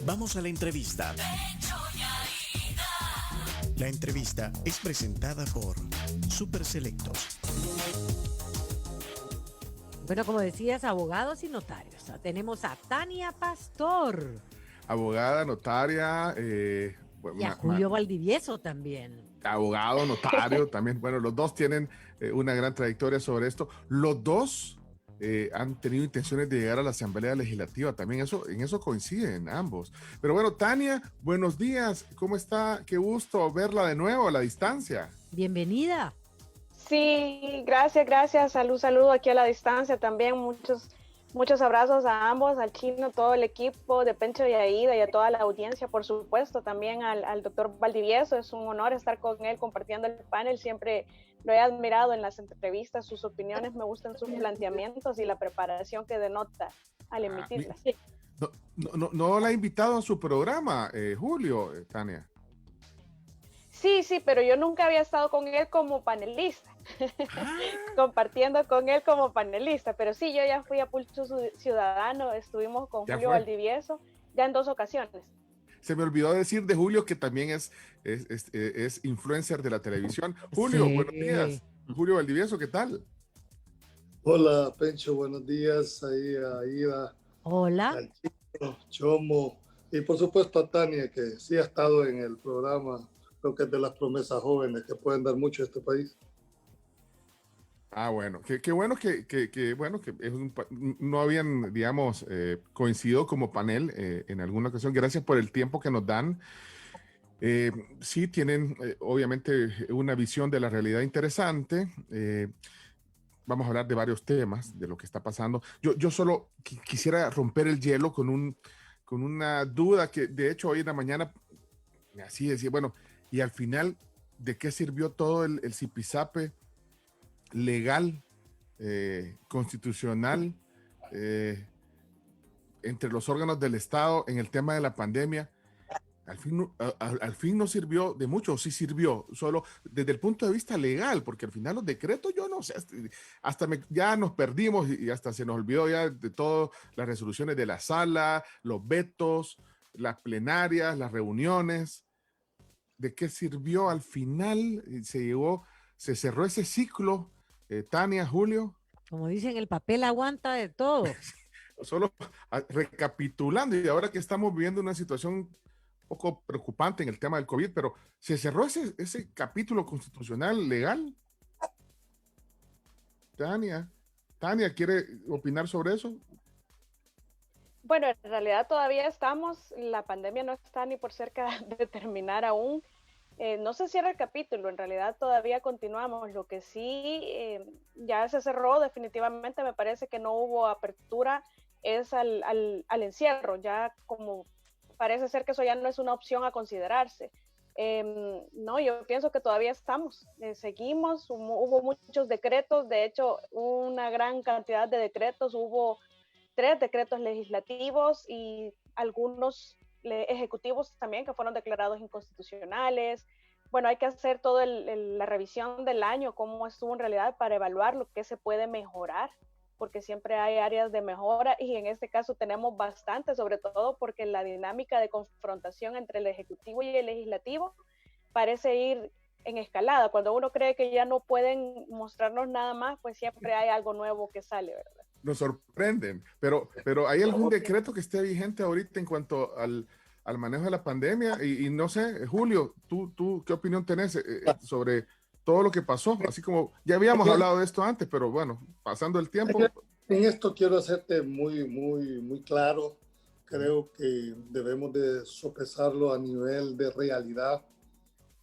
Vamos a la entrevista. La entrevista es presentada por Super Selectos. Bueno, como decías, abogados y notarios. Tenemos a Tania Pastor. Abogada, notaria, Y a Julio Valdivieso también. abogado, notario también. Bueno, los dos tienen una gran trayectoria sobre esto. Los dos han tenido intenciones de llegar a la Asamblea Legislativa. También en eso coinciden ambos. Pero bueno, Tania, buenos días. ¿Cómo está? Qué gusto verla de nuevo a la distancia. Bienvenida. Sí, gracias. Saludo aquí a la distancia también. Muchos abrazos a ambos, al Chino, todo el equipo de Pencho y Aida y a toda la audiencia, por supuesto, también al doctor Valdivieso. Es un honor estar con él compartiendo el panel. Siempre lo he admirado en las entrevistas, sus opiniones, me gustan sus planteamientos y la preparación que denota al emitirlas. No la ha invitado a su programa, Julio, Tania. Sí, pero yo nunca había estado con él como panelista, compartiendo con él como panelista, pero sí, yo ya fui a Pulso Ciudadano, estuvimos con Julio Valdivieso ya en 2 ocasiones. Se me olvidó decir de Julio que también es influencer de la televisión. Julio, sí. Buenos días. Julio Valdivieso, ¿qué tal? Hola, Pencho, buenos días. Ahí a Ida. Hola. Al Chino, Chomo. Y por supuesto a Tania, que sí ha estado en el programa. Creo que es de las promesas jóvenes que pueden dar mucho a este país. Ah, bueno, qué bueno que no habían, digamos, coincidido como panel en alguna ocasión. Gracias por el tiempo que nos dan. Sí, tienen obviamente una visión de la realidad interesante. Vamos a hablar de varios temas, de lo que está pasando. Yo solo quisiera romper el hielo con una duda que, de hecho, hoy en la mañana, así decía, bueno, y al final, ¿de qué sirvió todo el zipizape legal, constitucional, entre los órganos del Estado en el tema de la pandemia? Al fin no sirvió de mucho, sí sirvió, solo desde el punto de vista legal, porque al final los decretos, yo no sé, ya nos perdimos y hasta se nos olvidó ya de todo, las resoluciones de la sala, los vetos, las plenarias, las reuniones. ¿De qué sirvió al final? Se cerró ese ciclo, Tania, Julio. Como dicen, el papel aguanta de todo. Solo recapitulando, y ahora que estamos viviendo una situación un poco preocupante en el tema del COVID, pero ¿se cerró ese capítulo constitucional legal? Tania, ¿quiere opinar sobre eso? Bueno, en realidad todavía estamos, la pandemia no está ni por cerca de terminar aún. No se cierra el capítulo, en realidad todavía continuamos. Lo que sí ya se cerró definitivamente, me parece que no hubo apertura, es al encierro, ya como parece ser que eso ya no es una opción a considerarse. No, yo pienso que todavía estamos, seguimos, hubo muchos decretos, de hecho una gran cantidad de decretos, hubo 3 decretos legislativos y algunos ejecutivos también que fueron declarados inconstitucionales. Bueno, hay que hacer toda la revisión del año, cómo estuvo en realidad para evaluar lo que se puede mejorar, porque siempre hay áreas de mejora y en este caso tenemos bastante, sobre todo porque la dinámica de confrontación entre el Ejecutivo y el Legislativo parece ir en escalada. Cuando uno cree que ya no pueden mostrarnos nada más, pues siempre hay algo nuevo que sale, ¿verdad? Nos sorprenden, pero ¿hay algún decreto que esté vigente ahorita en cuanto al manejo de la pandemia? Y no sé, Julio, ¿tú qué opinión tenés sobre todo lo que pasó? Así como ya habíamos hablado de esto antes, pero bueno, pasando el tiempo. En esto quiero hacerte muy claro. Creo que debemos de sopesarlo a nivel de realidad.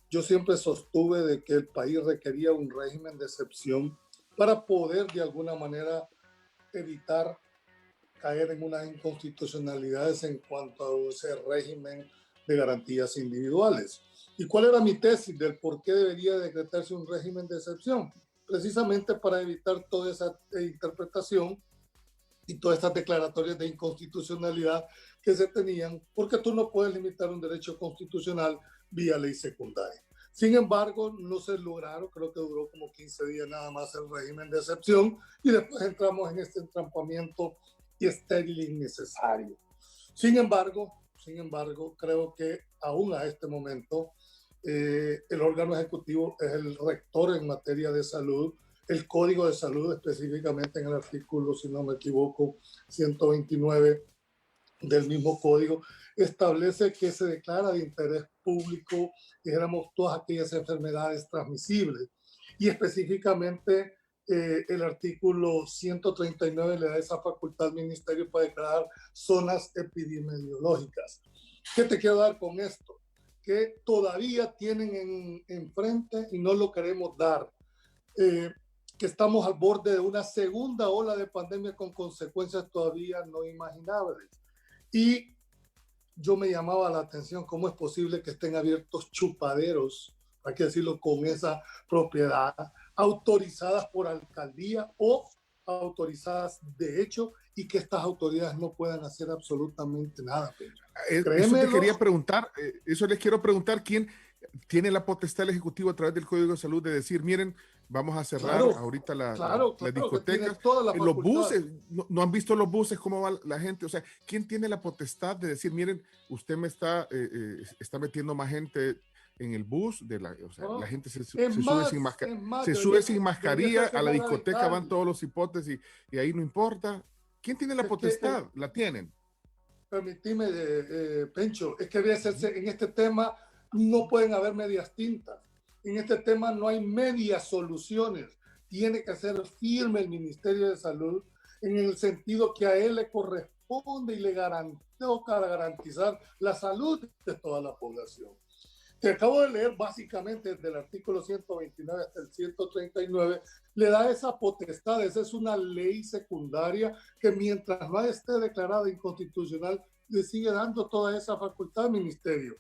Yo siempre sostuve de que el país requería un régimen de excepción para poder de alguna manera evitar caer en unas inconstitucionalidades en cuanto a ese régimen de garantías individuales. ¿Y cuál era mi tesis del por qué debería decretarse un régimen de excepción? Precisamente para evitar toda esa interpretación y todas estas declaratorias de inconstitucionalidad que se tenían, porque tú no puedes limitar un derecho constitucional vía ley secundaria. Sin embargo, no se lograron, creo que duró como 15 días nada más el régimen de excepción y después entramos en este entrampamiento estéril innecesario. Sin embargo, sin embargo, creo que aún a este momento el órgano ejecutivo es el rector en materia de salud. El Código de Salud, específicamente en el artículo, si no me equivoco, 129 del mismo código, establece que se declara de interés público, dijéramos, todas aquellas enfermedades transmisibles. Y específicamente el artículo 139 le da esa facultad al ministerio para declarar zonas epidemiológicas. ¿Qué te quiero dar con esto? Que todavía tienen enfrente y no lo queremos dar. Que estamos al borde de una segunda ola de pandemia con consecuencias todavía no imaginables. Y yo me llamaba la atención cómo es posible que estén abiertos chupaderos, hay que decirlo con esa propiedad, autorizadas por alcaldía o autorizadas de hecho, y que estas autoridades no puedan hacer absolutamente nada. Eso te quería preguntar, eso les quiero preguntar, ¿quién tiene la potestad del Ejecutivo a través del Código de Salud de decir, miren, vamos a cerrar ahorita las discotecas, los buses, no han visto los buses, cómo va la gente? O sea, ¿quién tiene la potestad de decir, miren, usted me está metiendo más gente en el bus? La gente se sube sin mascarilla, a la discoteca van todos los hipotes y ahí no importa. ¿Quién tiene la potestad? ¿La tienen? Permitime, Pencho, es que debe hacerse en este tema. No pueden haber medias tintas. En este tema no hay medias soluciones. Tiene que ser firme el Ministerio de Salud en el sentido que a él le corresponde y le toca garantizar la salud de toda la población. Te acabo de leer básicamente desde el artículo 129 hasta el 139, le da esa potestad. Esa es una ley secundaria que mientras no esté declarada inconstitucional, le sigue dando toda esa facultad al ministerio.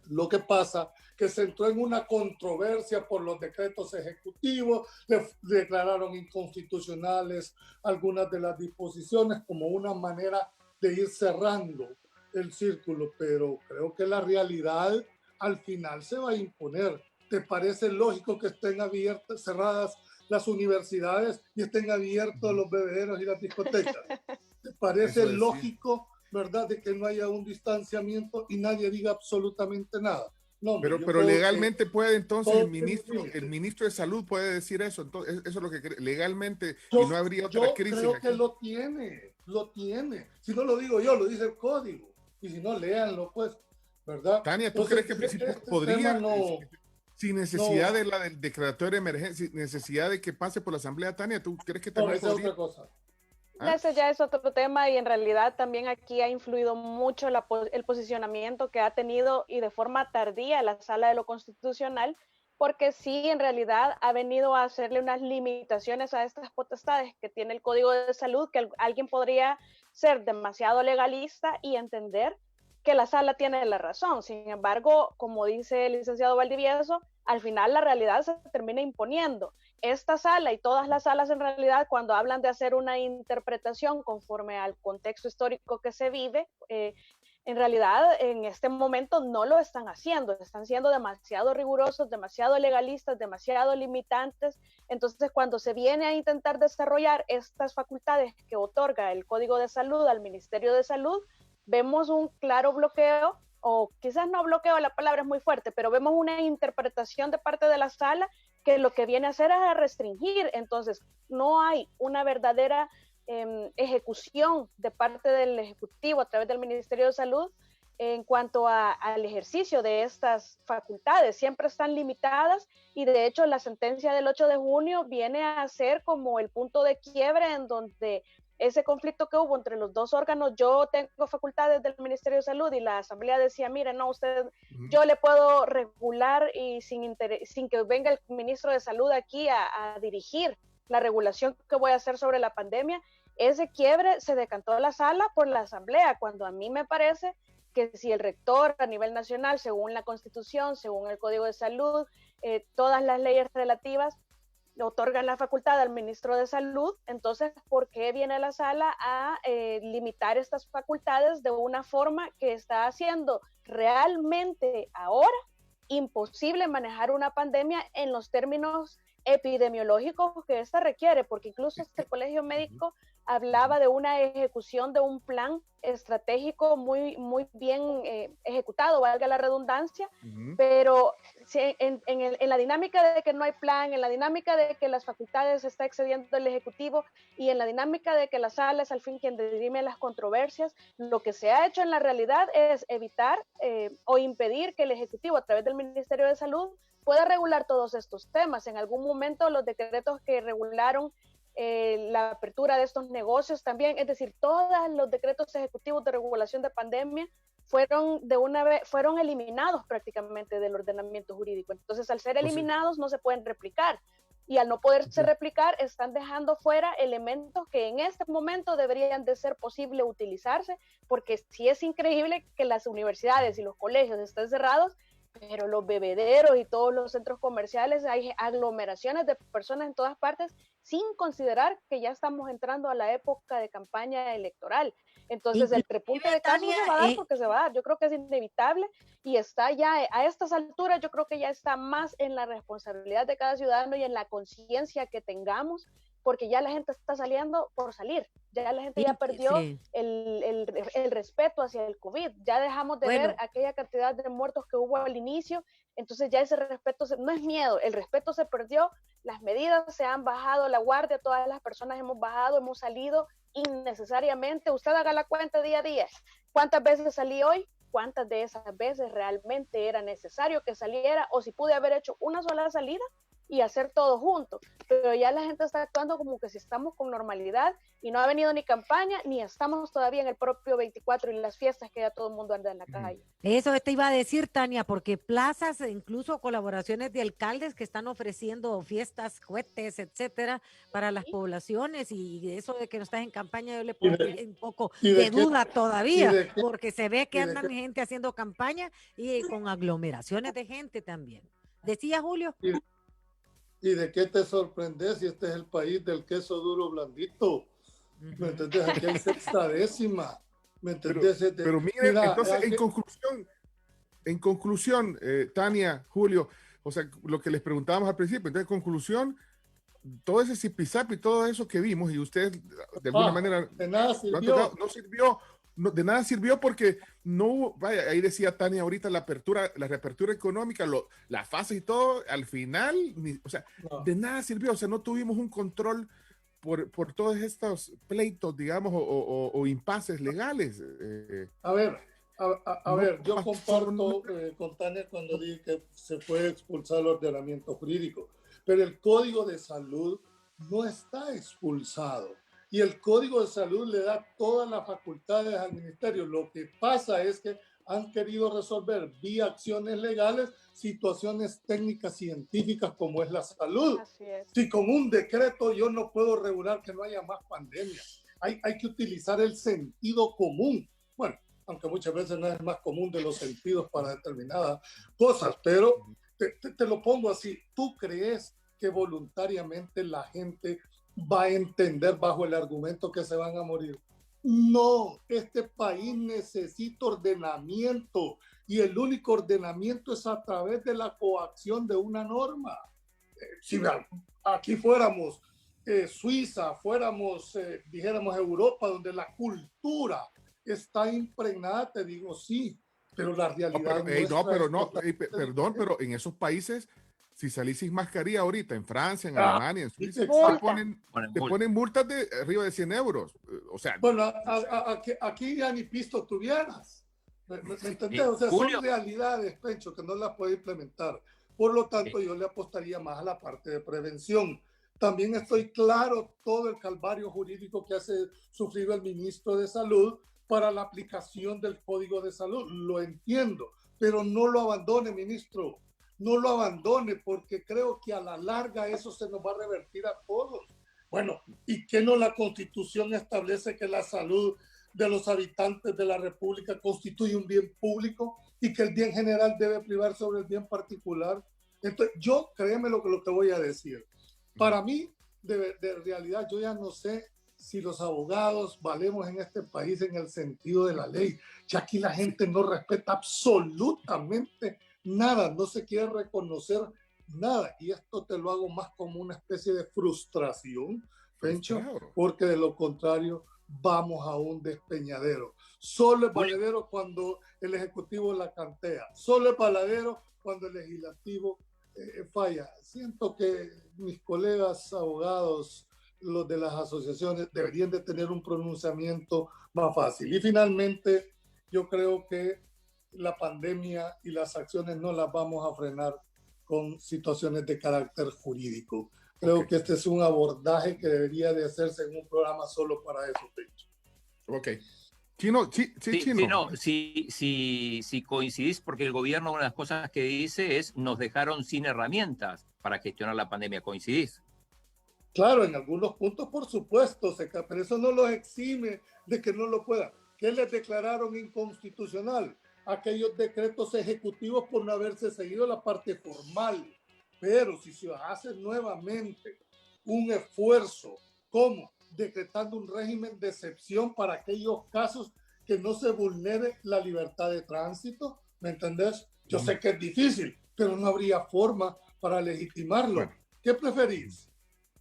Lo que pasa que se entró en una controversia por los decretos ejecutivos, le declararon inconstitucionales algunas de las disposiciones como una manera de ir cerrando el círculo, pero creo que la realidad al final se va a imponer. ¿Te parece lógico que estén abiertas, cerradas las universidades y estén abiertos los bebederos y las discotecas? ¿Te parece lógico, verdad, de que no haya un distanciamiento y nadie diga absolutamente nada? No, pero legalmente puede entonces el ministro de Salud puede decir eso. Entonces, eso es lo que legalmente y no habría otra crisis. Yo creo que lo tiene. Si no lo digo yo, lo dice el código. Y si no, léanlo, pues, ¿verdad? Tania, ¿tú crees que podría, sin necesidad de la del declaratorio de emergencia, sin necesidad de que pase por la asamblea, Tania, ¿tú crees que también podría? Otra cosa. Ese ya es otro tema y en realidad también aquí ha influido mucho el posicionamiento que ha tenido y de forma tardía la Sala de lo Constitucional, porque sí, en realidad ha venido a hacerle unas limitaciones a estas potestades que tiene el Código de Salud, que alguien podría ser demasiado legalista y entender que la Sala tiene la razón. Sin embargo, como dice el licenciado Valdivieso, al final la realidad se termina imponiendo. Esta sala y todas las salas en realidad, cuando hablan de hacer una interpretación conforme al contexto histórico que se vive, en realidad en este momento no lo están haciendo, están siendo demasiado rigurosos, demasiado legalistas, demasiado limitantes. Entonces, cuando se viene a intentar desarrollar estas facultades que otorga el Código de Salud al Ministerio de Salud, vemos un claro bloqueo, o quizás no bloqueo, la palabra es muy fuerte, pero vemos una interpretación de parte de la sala que lo que viene a hacer es a restringir. Entonces, no hay una verdadera ejecución de parte del Ejecutivo a través del Ministerio de Salud en cuanto al ejercicio de estas facultades. Siempre están limitadas y de hecho la sentencia del 8 de junio viene a ser como el punto de quiebre en donde ese conflicto que hubo entre los dos órganos, yo tengo facultades del Ministerio de Salud y la Asamblea decía, mire, no, usted, yo le puedo regular y sin que venga el Ministro de Salud aquí a dirigir la regulación que voy a hacer sobre la pandemia. Ese quiebre se decantó la sala por la Asamblea, cuando a mí me parece que si el rector a nivel nacional, según la Constitución, según el Código de Salud, todas las leyes relativas, le otorgan la facultad al ministro de Salud, entonces, ¿por qué viene la sala a limitar estas facultades de una forma que está haciendo realmente ahora imposible manejar una pandemia en los términos epidemiológicos que esta requiere? Porque incluso el Colegio Médico hablaba de una ejecución de un plan estratégico muy, muy bien ejecutado, valga la redundancia, pero en la dinámica de que no hay plan, en la dinámica de que las facultades está excediendo el Ejecutivo y en la dinámica de que la sala es al fin quien dirime las controversias, lo que se ha hecho en la realidad es evitar o impedir que el Ejecutivo a través del Ministerio de Salud pueda regular todos estos temas. En algún momento los decretos que regularon la apertura de estos negocios también, es decir, todos los decretos ejecutivos de regulación de pandemia fueron eliminados prácticamente del ordenamiento jurídico. Entonces, al ser eliminados, no se pueden replicar. Y al no poderse replicar, están dejando fuera elementos que en este momento deberían de ser posible utilizarse, porque sí es increíble que las universidades y los colegios estén cerrados, pero los bebederos y todos los centros comerciales, hay aglomeraciones de personas en todas partes, sin considerar que ya estamos entrando a la época de campaña electoral. Entonces, el repunte de casos se va a dar porque se va a dar. Yo creo que es inevitable y está ya a estas alturas, yo creo que ya está más en la responsabilidad de cada ciudadano y en la conciencia que tengamos, porque ya la gente está saliendo por salir. Ya la gente ya perdió el respeto hacia el COVID. Ya dejamos de ver aquella cantidad de muertos que hubo al inicio. Entonces ya ese respeto no es miedo, el respeto se perdió, las medidas se han bajado, la guardia, todas las personas hemos bajado, hemos salido innecesariamente. Usted haga la cuenta día a día. ¿Cuántas veces salí hoy? ¿Cuántas de esas veces realmente era necesario que saliera? O si pude haber hecho una sola salida y hacer todo junto, pero ya la gente está actuando como que si estamos con normalidad y no ha venido ni campaña, ni estamos todavía en el propio 24 y las fiestas que ya todo el mundo anda en la calle. Eso te iba a decir, Tania, porque plazas, incluso colaboraciones de alcaldes que están ofreciendo fiestas, cohetes, etcétera, para las poblaciones, y eso de que no estás en campaña, yo le pongo un poco de duda todavía, porque se ve que andan gente haciendo campaña y con aglomeraciones de gente también. ¿Decía Julio? ¿Y de qué te sorprendes si este es el país del queso duro blandito? ¿Me entendés? Aquí hay sexta décima. ¿Me entendés? Pero miren, entonces, en conclusión, Tania, Julio, o sea, lo que les preguntábamos al principio, entonces, en conclusión, todo ese zipizapi y todo eso que vimos, y ustedes, de alguna manera, de nada sirvió. No sirvió. No, de nada sirvió porque no hubo, vaya, ahí decía Tania ahorita la reapertura económica, la fase y todo, al final, o sea, de nada sirvió, o sea, no tuvimos un control por todos estos pleitos, digamos, o impases legales. A ver, yo comparto con Tania cuando dije que se puede expulsar el ordenamiento jurídico, pero el Código de Salud no está expulsado. Y el Código de Salud le da todas las facultades al ministerio. Lo que pasa es que han querido resolver vía acciones legales situaciones técnicas científicas como es la salud. Así es. Si con un decreto yo no puedo regular que no haya más pandemia, hay que utilizar el sentido común. Bueno, aunque muchas veces no es el más común de los sentidos para determinadas cosas, pero te lo pongo así. ¿Tú crees que voluntariamente la gente va a entender bajo el argumento que se van a morir? No, este país necesita ordenamiento y el único ordenamiento es a través de la coacción de una norma. Si aquí fuéramos Suiza, fuéramos, dijéramos Europa, donde la cultura está impregnada, te digo sí, pero la realidad perdón, pero en esos países, si salís sin mascarilla ahorita, en Francia, en Alemania, en Suiza, te ponen multas de arriba de 100 euros. O sea, bueno, aquí ya ni pisto tuvieras. ¿Me entendés? O sea, son realidades, Pencho, que no las puede implementar. Por lo tanto, yo le apostaría más a la parte de prevención. También estoy claro todo el calvario jurídico que ha sufrido el ministro de Salud para la aplicación del Código de Salud. Lo entiendo, pero no lo abandone, ministro. No lo abandone, porque creo que a la larga eso se nos va a revertir a todos. Bueno, ¿y qué no la Constitución establece que la salud de los habitantes de la República constituye un bien público y que el bien general debe privar sobre el bien particular? Entonces, créeme lo que voy a decir. Para mí, de realidad, yo ya no sé si los abogados valemos en este país en el sentido de la ley. Ya aquí la gente no respeta absolutamente nada, no se quiere reconocer nada, y esto te lo hago más como una especie de frustración, Pencho, porque de lo contrario vamos a un despeñadero. Solo es valedero cuando el Ejecutivo la cantea, solo es valedero cuando el Legislativo falla. Siento que mis colegas abogados, los de las asociaciones, deberían de tener un pronunciamiento más fácil. Y finalmente, yo creo que la pandemia y las acciones no las vamos a frenar con situaciones de carácter jurídico. Creo que este es un abordaje que debería de hacerse en un programa solo para eso, Pencho. Ok. Chino, Chino. Si coincidís, porque el gobierno, una de las cosas que dice es, nos dejaron sin herramientas para gestionar la pandemia. ¿Coincidís? Claro, en algunos puntos, por supuesto, pero eso no los exime de que no lo puedan. ¿Qué les declararon inconstitucional? Aquellos decretos ejecutivos por no haberse seguido la parte formal. Pero si se hace nuevamente un esfuerzo, ¿cómo? Decretando un régimen de excepción para aquellos casos que no se vulnere la libertad de tránsito, ¿me entendés? Yo sé que es difícil, pero no habría forma para legitimarlo. Bueno. ¿Qué preferís?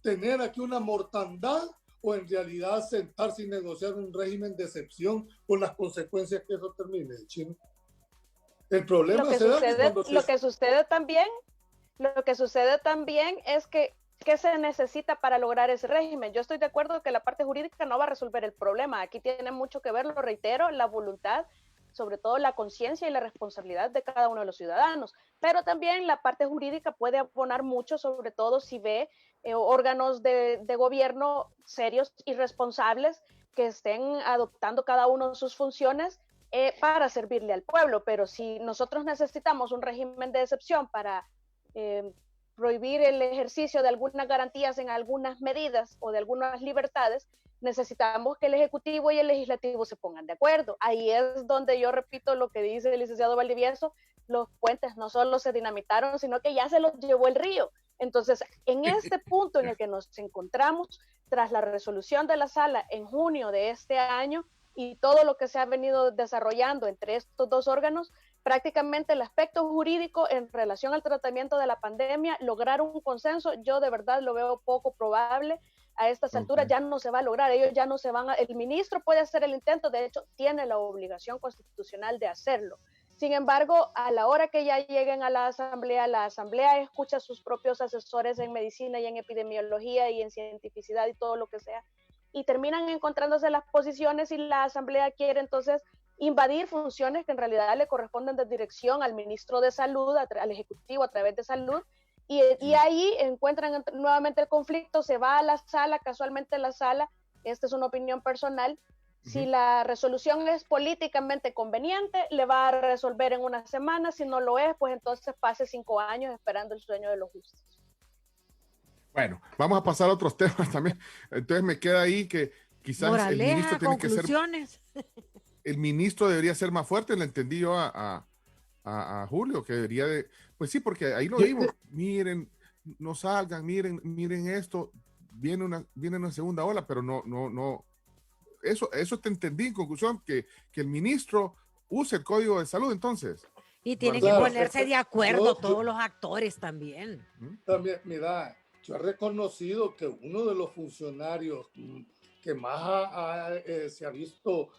¿Tener aquí una mortandad o en realidad sentarse y negociar un régimen de excepción con las consecuencias que eso termine, Chino? El problema lo que sucede también es que ¿qué se necesita para lograr ese régimen? Yo estoy de acuerdo que la parte jurídica no va a resolver el problema. Aquí tiene mucho que ver, lo reitero, la voluntad, sobre todo la conciencia y la responsabilidad de cada uno de los ciudadanos. Pero también la parte jurídica puede abonar mucho, sobre todo si ve órganos de gobierno serios y responsables que estén adoptando cada uno de sus funciones para servirle al pueblo. Pero si nosotros necesitamos un régimen de excepción para prohibir el ejercicio de algunas garantías en algunas medidas o de algunas libertades, necesitamos que el Ejecutivo y el Legislativo se pongan de acuerdo. Ahí es donde yo repito lo que dice el licenciado Valdivieso, los puentes no solo se dinamitaron, sino que ya se los llevó el río. Entonces, en este punto en el que nos encontramos, tras la resolución de la sala en junio de este año y todo lo que se ha venido desarrollando entre estos dos órganos, prácticamente el aspecto jurídico en relación al tratamiento de la pandemia, lograr un consenso, yo de verdad lo veo poco probable. A estas alturas ya no se va a lograr, ellos ya no se van a, el ministro puede hacer el intento, de hecho tiene la obligación constitucional de hacerlo. Sin embargo, a la hora que ya lleguen a la asamblea escucha a sus propios asesores en medicina y en epidemiología y en cientificidad y todo lo que sea, y terminan encontrándose las posiciones y la asamblea quiere entonces invadir funciones que en realidad le corresponden de dirección al ministro de Salud, al Ejecutivo a través de Salud, y ahí encuentran nuevamente el conflicto, se va a la sala, casualmente la sala, esta es una opinión personal, si la resolución es políticamente conveniente, le va a resolver en una semana, si no lo es, pues entonces pase 5 años esperando el sueño de los justos. Bueno, vamos a pasar a otros temas también. Entonces me queda ahí que quizás el ministro tiene que ser... El ministro debería ser más fuerte, le entendí yo a Julio, que debería de... Pues sí, porque ahí lo vimos. Miren, no salgan, miren esto. Viene una segunda ola, pero no. Eso te entendí en conclusión, que el ministro use el Código de Salud, entonces. Y tienen que ponerse de acuerdo todos los actores también. También, mira, yo he reconocido que uno de los funcionarios que más se ha visto,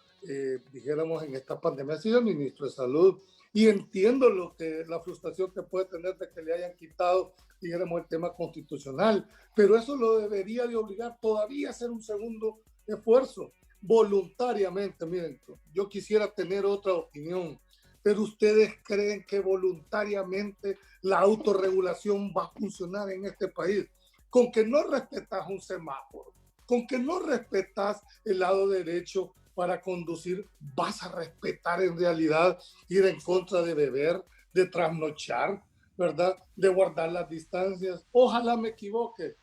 dijéramos, en esta pandemia ha sido el ministro de Salud. Y entiendo la frustración que puede tener de que le hayan quitado, dijéramos, el tema constitucional, pero eso lo debería de obligar todavía a hacer un segundo esfuerzo, voluntariamente. Miren, yo quisiera tener otra opinión, pero ¿ustedes creen que voluntariamente la autorregulación va a funcionar en este país? Con que no respetas un semáforo, con que no respetas el lado derecho para conducir, vas a respetar en realidad ir en contra de beber, de trasnochar, ¿verdad? De guardar las distancias. Ojalá me equivoque,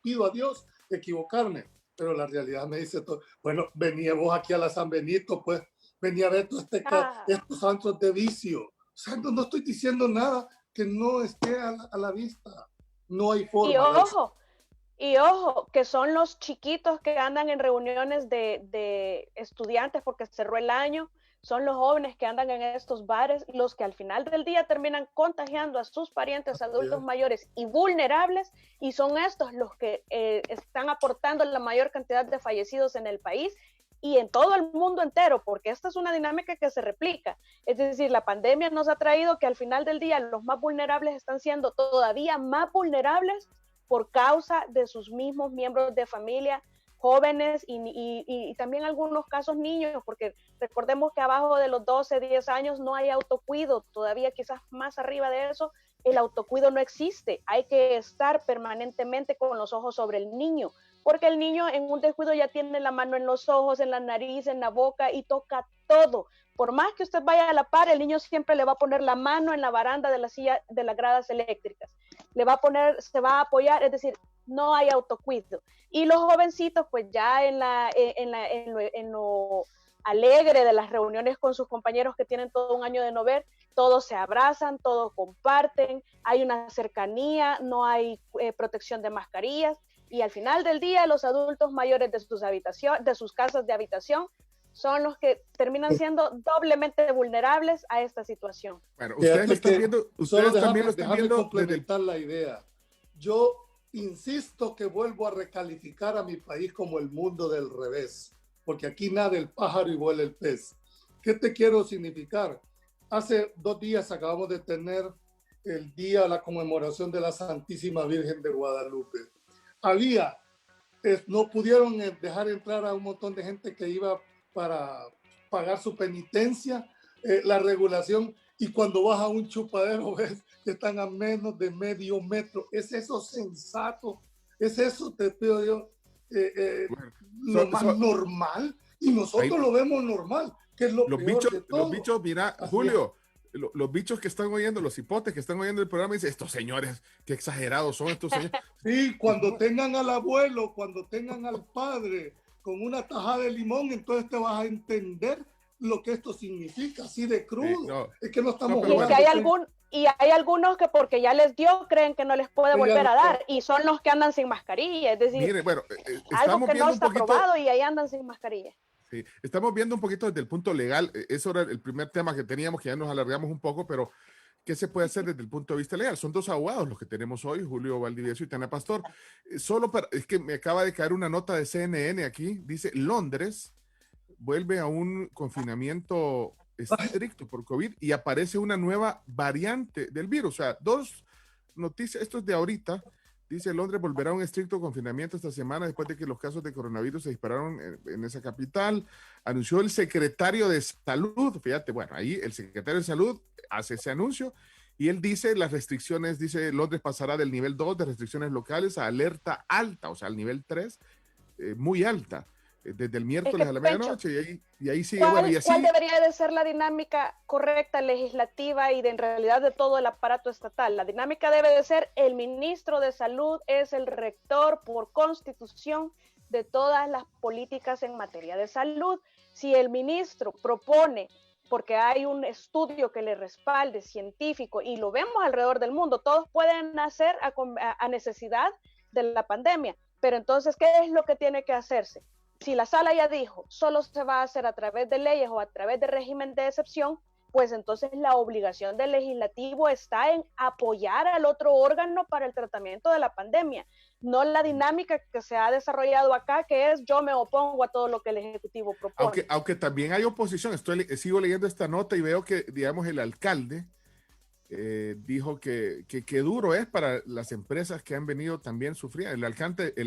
pido a Dios equivocarme, pero la realidad me dice todo. Bueno, venía vos aquí a la San Benito, pues, venía a ver estos santos de vicio. O sea, no estoy diciendo nada que no esté a la vista. No hay forma. Y ojo, que son los chiquitos que andan en reuniones de estudiantes porque cerró el año, son los jóvenes que andan en estos bares los que al final del día terminan contagiando a sus parientes adultos mayores y vulnerables, y son estos los que están aportando la mayor cantidad de fallecidos en el país y en todo el mundo entero, porque esta es una dinámica que se replica. Es decir, la pandemia nos ha traído que al final del día los más vulnerables están siendo todavía más vulnerables por causa de sus mismos miembros de familia, jóvenes y también algunos casos niños, porque recordemos que abajo de los 12, 10 años no hay autocuido, todavía quizás más arriba de eso, el autocuido no existe, hay que estar permanentemente con los ojos sobre el niño, porque el niño en un descuido ya tiene la mano en los ojos, en la nariz, en la boca y toca todo. Por más que usted vaya a la par, el niño siempre le va a poner la mano en la baranda de la silla de las gradas eléctricas, le va a poner, se va a apoyar, es decir, no hay autocuido. Y los jovencitos, pues ya en lo alegre de las reuniones con sus compañeros que tienen todo un año de no ver, todos se abrazan, todos comparten, hay una cercanía, no hay protección de mascarillas, y al final del día los adultos mayores de sus casas de habitación son los que terminan siendo doblemente vulnerables a esta situación. Bueno, ustedes lo están viendo, ustedes también lo están viendo. Complementar la idea. Yo insisto que vuelvo a recalificar a mi país como el mundo del revés, porque aquí nada el pájaro y vuela el pez. ¿Qué te quiero significar? Hace 2 días acabamos de tener el día, la conmemoración de la Santísima Virgen de Guadalupe. No pudieron dejar entrar a un montón de gente que iba para pagar su penitencia, la regulación, y cuando vas a un chupadero ves que están a menos de medio metro. ¿Es eso sensato? ¿Es eso, te pido yo, lo más normal? Y nosotros lo vemos normal, que es lo peor de todo. Los bichos, mira, Julio, los bichos que están oyendo, los hipotes que están oyendo el programa, dicen, estos señores, qué exagerados son estos señores. Sí, cuando tengan al abuelo, cuando tengan al padre con una tajada de limón, entonces te vas a entender lo que esto significa, así de crudo. Sí, no, es que no estamos jugando. Y hay algunos que porque ya les dio, creen que no les puede volver a dar, y son los que andan sin mascarilla, es decir, mire, bueno, algo que no está probado y ahí andan sin mascarilla. Sí, estamos viendo un poquito desde el punto legal, eso era el primer tema que teníamos, que ya nos alargamos un poco, pero ¿qué se puede hacer desde el punto de vista legal? Son 2 abogados los que tenemos hoy, Julio Valdivieso y Tania Pastor. Es que me acaba de caer una nota de CNN aquí, dice Londres vuelve a un confinamiento estricto por COVID y aparece una nueva variante del virus. O sea, 2 noticias, esto es de ahorita. Dice, Londres volverá a un estricto confinamiento esta semana después de que los casos de coronavirus se dispararon en esa capital. Anunció el secretario de Salud. Fíjate, bueno, ahí el secretario de Salud hace ese anuncio y él dice las restricciones, dice Londres pasará del nivel 2 de restricciones locales a alerta alta, o sea, al nivel 3, muy alta, desde el miércoles a la medianoche y ahí sigue. ¿Cuál debería de ser la dinámica correcta, legislativa y en realidad de todo el aparato estatal? La dinámica debe de ser el ministro de Salud es el rector por constitución de todas las políticas en materia de salud. Si el ministro propone, porque hay un estudio que le respalde científico y lo vemos alrededor del mundo, todos pueden hacer a necesidad de la pandemia, pero entonces, ¿qué es lo que tiene que hacerse? Si la sala ya dijo, solo se va a hacer a través de leyes o a través de régimen de excepción, pues entonces la obligación del legislativo está en apoyar al otro órgano para el tratamiento de la pandemia, no la dinámica que se ha desarrollado acá, que es yo me opongo a todo lo que el Ejecutivo propone. Aunque también hay oposición, sigo leyendo esta nota y veo que, digamos, el alcalde dijo que duro es para las empresas que han venido también sufriendo, el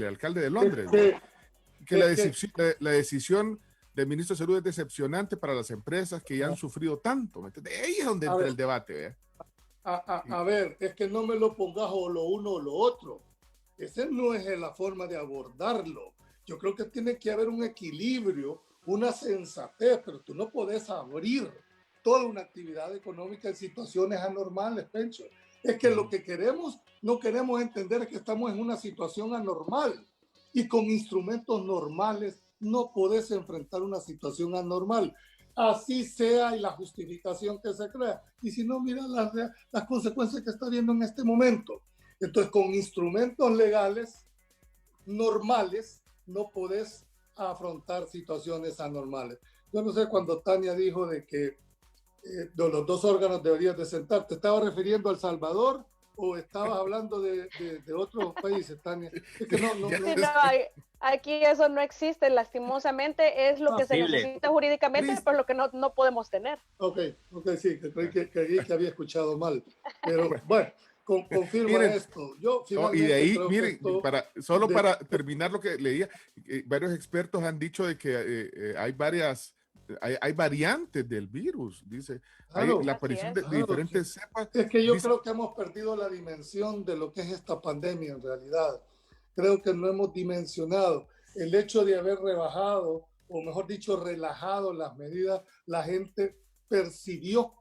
alcalde de Londres, que la decisión del ministro de Salud es decepcionante para las empresas que ya han sufrido tanto. Ahí es donde entra el debate. A ver, es que no me lo pongas o lo uno o lo otro. Esa no es la forma de abordarlo. Yo creo que tiene que haber un equilibrio, una sensatez, pero tú no puedes abrir toda una actividad económica en situaciones anormales, Pencho. Es que lo que no queremos entender es que estamos en una situación anormal. Y con instrumentos normales no podés enfrentar una situación anormal, así sea y la justificación que se crea. Y si no, mira las consecuencias que está viendo en este momento. Entonces, con instrumentos legales normales no podés afrontar situaciones anormales. Yo no sé cuando Tania dijo de que de los dos órganos deberías de sentar. ¿Te estabas refiriendo a El Salvador o estabas hablando de otros países, Tania? Es que no. Sí, no, aquí eso no existe, lastimosamente, es lo que se necesita jurídicamente, pero lo que no podemos tener. Ok, sí, creí que había escuchado mal. Pero bueno, confirma esto. Yo y de ahí, creo miren, que para terminar lo que leía, varios expertos han dicho de que hay variantes del virus, dice. Claro, hay la aparición de diferentes cepas. Es que yo creo que hemos perdido la dimensión de lo que es esta pandemia en realidad. Creo que no hemos dimensionado el hecho de haber rebajado, o mejor dicho, relajado las medidas. La gente percibió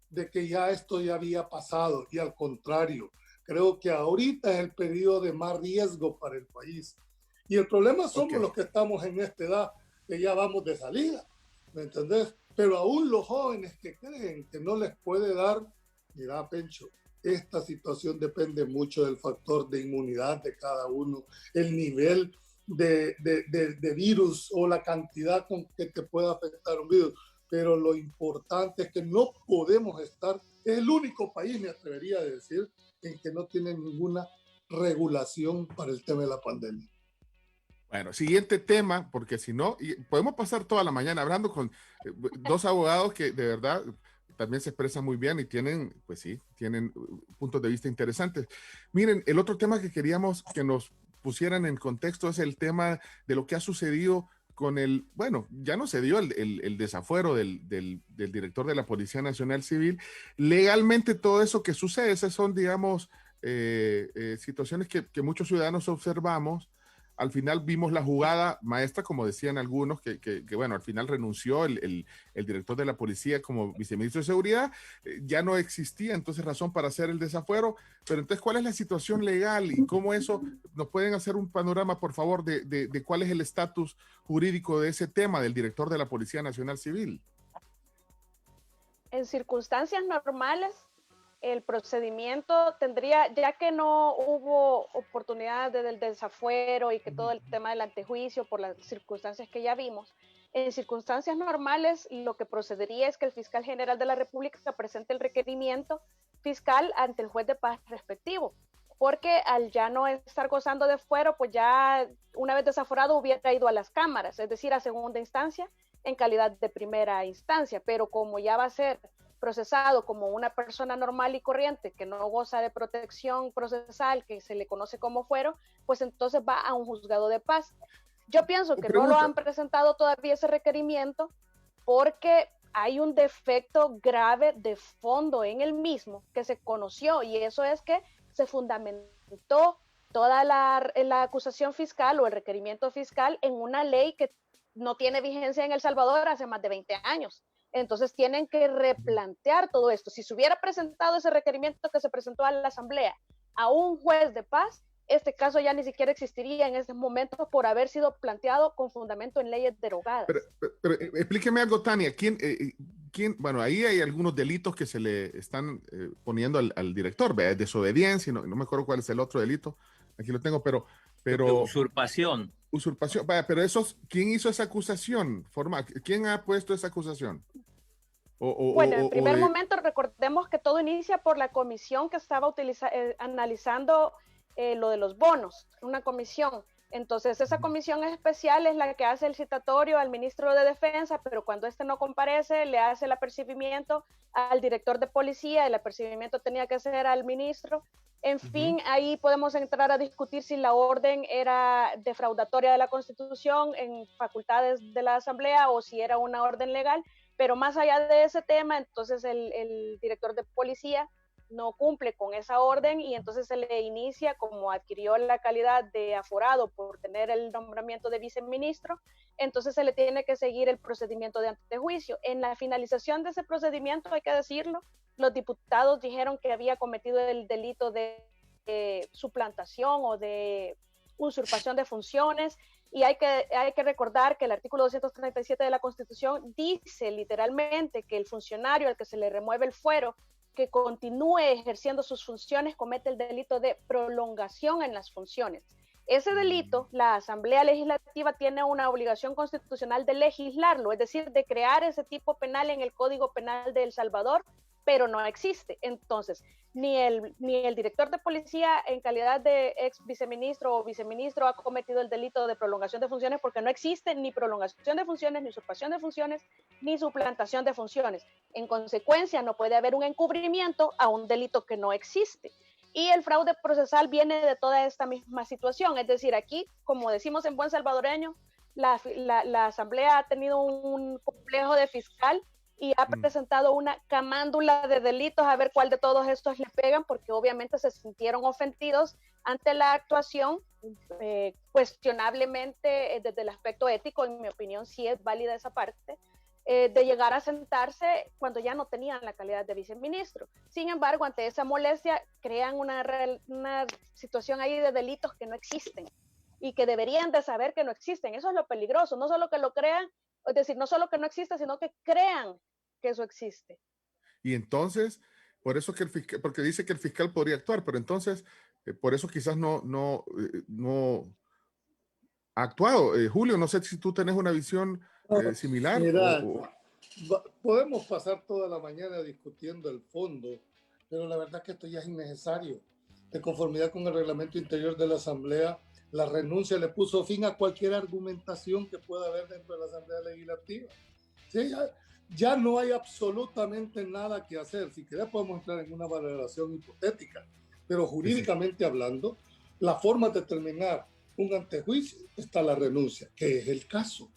de que ya esto ya había pasado, y al contrario, creo que ahorita es el periodo de más riesgo para el país. Y el problema somos los que estamos en esta edad, que ya vamos de salida, ¿me entendés? Pero aún los jóvenes que creen que no les puede dar, mira, Pencho, esta situación depende mucho del factor de inmunidad de cada uno, el nivel de virus o la cantidad con que te pueda afectar un virus. Pero lo importante es que no podemos estar, es el único país, me atrevería a decir, en que no tiene ninguna regulación para el tema de la pandemia. Bueno, siguiente tema, porque si no, podemos pasar toda la mañana hablando con dos abogados que de verdad también se expresan muy bien y tienen, pues sí, tienen puntos de vista interesantes. Miren, el otro tema que queríamos que nos pusieran en contexto es el tema de lo que ha sucedido con bueno, ya no se dio el desafuero del director de la Policía Nacional Civil. Legalmente todo eso que sucede, esas son, digamos, situaciones que muchos ciudadanos observamos. Al final vimos la jugada maestra, como decían algunos, que bueno, al final renunció el director de la policía como viceministro de Seguridad, ya no existía entonces razón para hacer el desafuero, pero entonces, ¿cuál es la situación legal y cómo eso, nos pueden hacer un panorama, por favor, de cuál es el estatus jurídico de ese tema del director de la Policía Nacional Civil? En circunstancias normales, el procedimiento tendría, ya que no hubo oportunidad del desafuero y que todo el tema del antejuicio por las circunstancias que ya vimos, en circunstancias normales lo que procedería es que el fiscal general de la República presente el requerimiento fiscal ante el juez de paz respectivo, porque al ya no estar gozando de fuero, pues ya una vez desaforado hubiera ido a las cámaras, es decir, a segunda instancia en calidad de primera instancia, pero como ya va a ser procesado como una persona normal y corriente que no goza de protección procesal, que se le conoce como fuero, pues entonces va a un juzgado de paz. Yo pienso que no lo han presentado todavía ese requerimiento porque hay un defecto grave de fondo en el mismo que se conoció, y eso es que se fundamentó toda la acusación fiscal o el requerimiento fiscal en una ley que no tiene vigencia en El Salvador hace más de 20 años. Entonces tienen que replantear todo esto. Si se hubiera presentado ese requerimiento que se presentó a la Asamblea a un juez de paz, este caso ya ni siquiera existiría en este momento por haber sido planteado con fundamento en leyes derogadas. Pero explíqueme algo, Tania. ¿Quién, bueno, ahí hay algunos delitos que se le están poniendo al director, ¿verdad? Desobediencia, no me acuerdo cuál es el otro delito. Aquí lo tengo, pero usurpación. Usurpación, vaya, pero ¿quién hizo esa acusación? ¿Quién ha puesto esa acusación? Bueno, en primer momento recordemos que todo inicia por la comisión que estaba analizando lo de los bonos, una comisión. Entonces esa comisión especial es la que hace el citatorio al ministro de Defensa, pero cuando este no comparece, le hace el apercibimiento al director de policía, el apercibimiento tenía que ser al ministro. En fin, ahí podemos entrar a discutir si la orden era defraudatoria de la Constitución en facultades de la Asamblea o si era una orden legal, pero más allá de ese tema, entonces el director de policía no cumple con esa orden y entonces se le inicia, como adquirió la calidad de aforado por tener el nombramiento de viceministro, entonces se le tiene que seguir el procedimiento de antejuicio. En la finalización de ese procedimiento, hay que decirlo, los diputados dijeron que había cometido el delito de suplantación o de usurpación de funciones, y hay que recordar que el artículo 237 de la Constitución dice literalmente que el funcionario al que se le remueve el fuero que continúe ejerciendo sus funciones comete el delito de prolongación en las funciones. ese delito, la Asamblea Legislativa tiene una obligación constitucional de legislarlo, es decir, de crear ese tipo penal en el Código Penal de El Salvador, pero no existe. Entonces, ni el director de policía en calidad de ex viceministro o viceministro ha cometido el delito de prolongación de funciones, porque no existe ni prolongación de funciones, ni usurpación de funciones, ni suplantación de funciones. En consecuencia, no puede haber un encubrimiento a un delito que no existe. Y el fraude procesal viene de toda esta misma situación. Es decir, aquí, como decimos en buen salvadoreño, la Asamblea ha tenido un complejo de fiscal y ha presentado una camándula de delitos a ver cuál de todos estos le pegan, porque obviamente se sintieron ofendidos ante la actuación, cuestionablemente desde el aspecto ético, en mi opinión sí es válida esa parte, de llegar a sentarse cuando ya no tenían la calidad de viceministro. Sin embargo, ante esa molestia, crean una situación ahí de delitos que no existen y que deberían de saber que no existen. Eso es lo peligroso, no solo que lo crean, es decir, no solo que no existe, sino que crean que eso existe. Y entonces, por eso que el fiscal, porque dice que el fiscal podría actuar, pero entonces, por eso quizás no ha actuado. Julio, no sé si tú tenés una visión similar. Mira, podemos pasar toda la mañana discutiendo el fondo, pero la verdad que esto ya es innecesario. De conformidad con el reglamento interior de la Asamblea, la renuncia le puso fin a cualquier argumentación que pueda haber dentro de la Asamblea Legislativa. Sí, ya no hay absolutamente nada que hacer. Si querés podemos entrar en una valoración hipotética, pero jurídicamente hablando, la forma de terminar un antejuicio está la renuncia, que es el caso.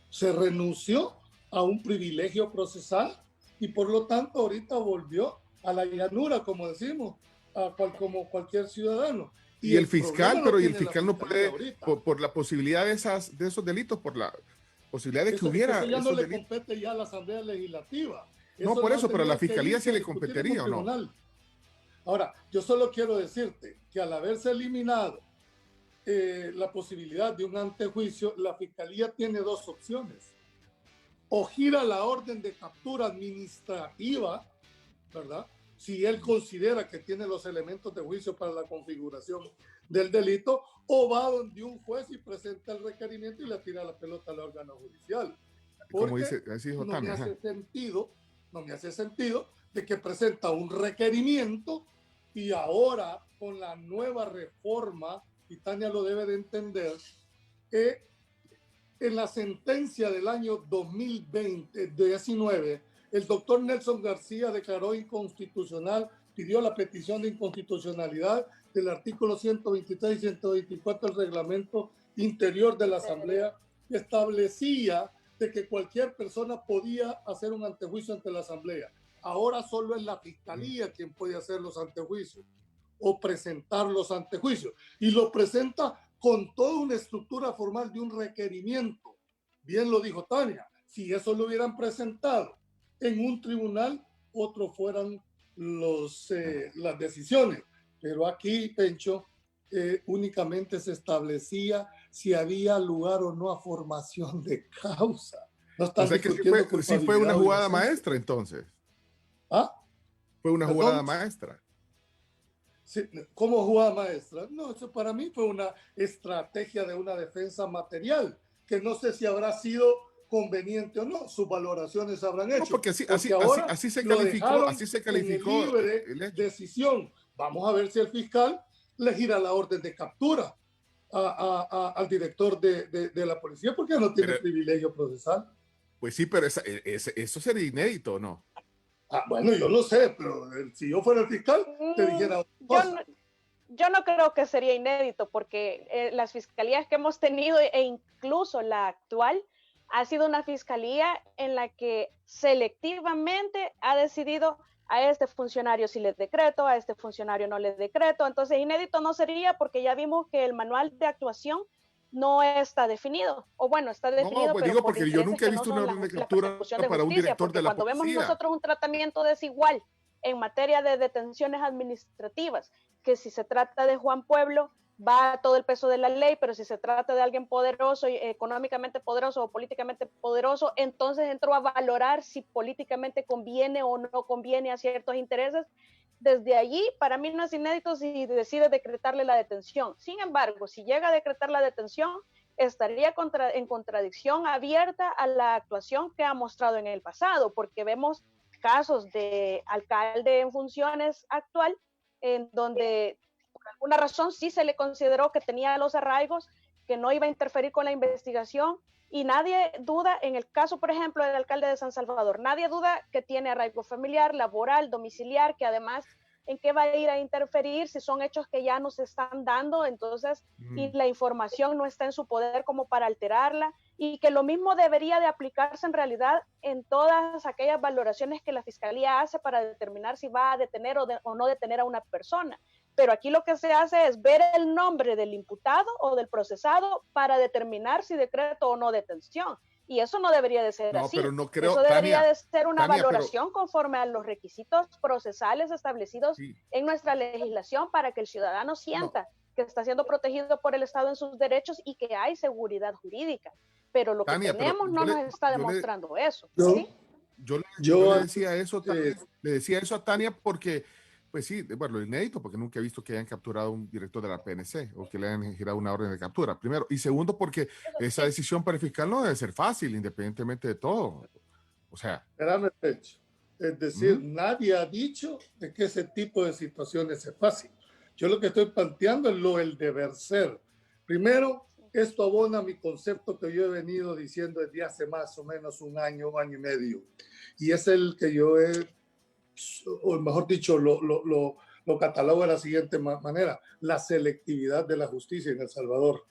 Se renunció a un privilegio procesal y por lo tanto ahorita volvió a la llanura, como decimos, como cualquier ciudadano. Y el fiscal, pero y el fiscal no puede, por la posibilidad de esos delitos, por la posibilidad de que hubiera eso ya esos no le delitos. compete ya a la Asamblea Legislativa. No, por eso, pero a la fiscalía sí le competiría, ¿o no? Ahora, yo solo quiero decirte que al haberse eliminado la posibilidad de un antejuicio, la fiscalía tiene dos opciones. O gira la orden de captura administrativa, ¿verdad? Si él considera que tiene los elementos de juicio para la configuración del delito, o va donde un juez y presenta el requerimiento y le tira la pelota al órgano judicial. Como dice, así dijo no Tania, me hace sentido de que presenta un requerimiento y ahora con la nueva reforma, y Tania lo debe de entender, en la sentencia del año 2019, el doctor Nelson García declaró inconstitucional, pidió la petición de inconstitucionalidad del artículo 123 y 124 del reglamento interior de la Asamblea, que establecía de que cualquier persona podía hacer un antejuicio ante la Asamblea. Ahora solo es la Fiscalía quien puede hacer los antejuicios o presentar los antejuicios. Y lo presenta con toda una estructura formal de un requerimiento. Bien lo dijo Tania, si eso lo hubieran presentado en un tribunal, otros fueran las decisiones. Pero aquí, Pencho, únicamente se establecía si había lugar o no a formación de causa. No están discutiendo que sí fue una jugada maestra, entonces. ¿Ah? Fue una jugada maestra. Sí, ¿cómo jugada maestra? No, eso para mí fue una estrategia de una defensa material, que no sé si habrá sido conveniente o no, sus valoraciones habrán hecho. No, porque así se calificó. En libre decisión. Vamos a ver si el fiscal le gira la orden de captura al director de la policía, porque no tiene privilegio procesal. Pues sí, pero eso sería inédito, ¿no? Bueno, yo lo sé, pero si yo fuera el fiscal, te dijera yo no creo que sería inédito, porque las fiscalías que hemos tenido, e incluso la actual, ha sido una fiscalía en la que selectivamente ha decidido a este funcionario si le decreto, a este funcionario no le decreto. Entonces, inédito no sería, porque ya vimos que el manual de actuación no está definido, o bueno, está definido. No, pues pero digo, porque yo nunca he visto una orden de captura para un director de la policía. Cuando vemos policía. nosotros un tratamiento desigual en materia de detenciones administrativas, que si se trata de Juan Pueblo, va todo el peso de la ley, pero si se trata de alguien poderoso, económicamente poderoso o políticamente poderoso, entonces entro a valorar si políticamente conviene o no conviene a ciertos intereses. desde allí, para mí no es inédito si decide decretarle la detención. Sin embargo, si llega a decretar la detención, estaría en contradicción abierta a la actuación que ha mostrado en el pasado, porque vemos casos de alcalde en funciones actual, en donde por alguna razón sí se le consideró que tenía los arraigos, que no iba a interferir con la investigación, y nadie duda, en el caso, por ejemplo, del alcalde de San Salvador, nadie duda que tiene arraigo familiar, laboral, domiciliar, que además, ¿en qué va a ir a interferir si son hechos que ya nos están dando? Entonces, y la información no está en su poder como para alterarla, y que lo mismo debería de aplicarse en realidad en todas aquellas valoraciones que la Fiscalía hace para determinar si va a detener o no detener a una persona. Pero aquí lo que se hace es ver el nombre del imputado o del procesado para determinar si decreto o no detención. Y eso no debería de ser así. Pero no creo, eso debería Tania, de ser una Tania, valoración conforme a los requisitos procesales establecidos en nuestra legislación para que el ciudadano sienta que está siendo protegido por el Estado en sus derechos y que hay seguridad jurídica. Pero lo Tania, que tenemos no nos está demostrando eso. Yo le decía eso, le decía eso a Tania porque, pues sí, bueno, lo inédito, porque nunca he visto que hayan capturado a un director de la PNC o que le hayan girado una orden de captura, primero. Y segundo, porque esa decisión para el fiscal no debe ser fácil, independientemente de todo. O sea. Espérame, Pecho. Es decir, nadie ha dicho de que ese tipo de situaciones es fácil. Yo lo que estoy planteando es el deber ser. Primero, esto abona mi concepto que yo he venido diciendo desde hace más o menos un año y medio. Y es el que yo o mejor dicho, lo catalogo de la siguiente manera: la selectividad de la justicia en El Salvador.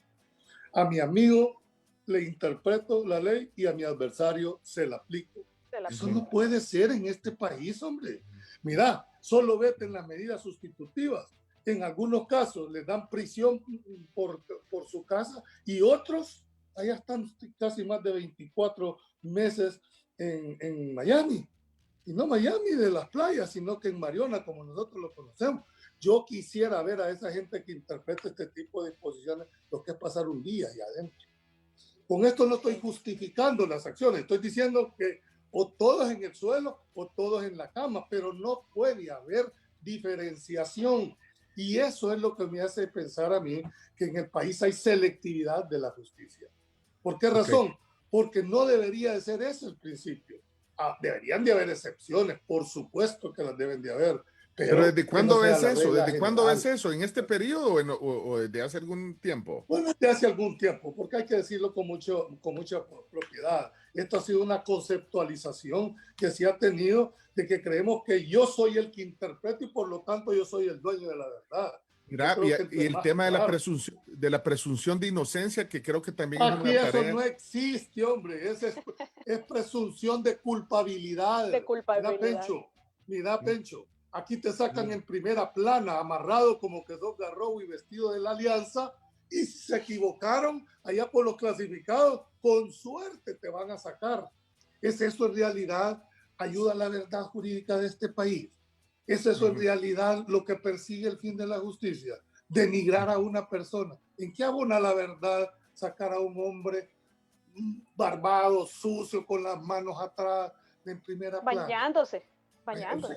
A mi amigo le interpreto la ley y a mi adversario se la aplico. Eso no puede ser en este país, hombre. Mira, solo vete en las medidas sustitutivas. En algunos casos les dan prisión por su casa y otros, allá están casi más de 24 meses en Miami. Y no Miami de las playas, sino que en Mariona, como nosotros lo conocemos. Yo quisiera ver a esa gente que interpreta este tipo de disposiciones, lo que es pasar un día allá adentro. Con esto no estoy justificando las acciones, estoy diciendo que o todos en el suelo o todos en la cama, pero no puede haber diferenciación. Y eso es lo que me hace pensar a mí que en el país hay selectividad de la justicia. ¿Por qué razón? Porque no debería de ser ese el principio. Deberían de haber excepciones, por supuesto que las deben de haber. Pero ¿desde cuándo ves eso? ¿Desde cuándo ves eso? ¿En este periodo o desde hace algún tiempo? Bueno, desde hace algún tiempo, porque hay que decirlo con mucha propiedad. Esto ha sido una conceptualización que se ha tenido de que creemos que yo soy el que interpreto y por lo tanto yo soy el dueño de la verdad. Mira, y el tema de la presunción de inocencia, que creo que también aquí es una eso tarea. No existe, hombre. Es presunción de culpabilidad. De culpabilidad. Mira, Pencho. Aquí te sacan en primera plana, amarrado como quedó Garrobo y vestido de la Alianza, y si se equivocaron allá por los clasificados, con suerte te van a sacar. ¿Es eso en realidad ayuda a la verdad jurídica de este país? ¿Es eso en realidad lo que persigue el fin de la justicia? Denigrar a una persona. ¿En qué abona la verdad sacar a un hombre barbado, sucio, con las manos atrás, en primera plana? Bañándose.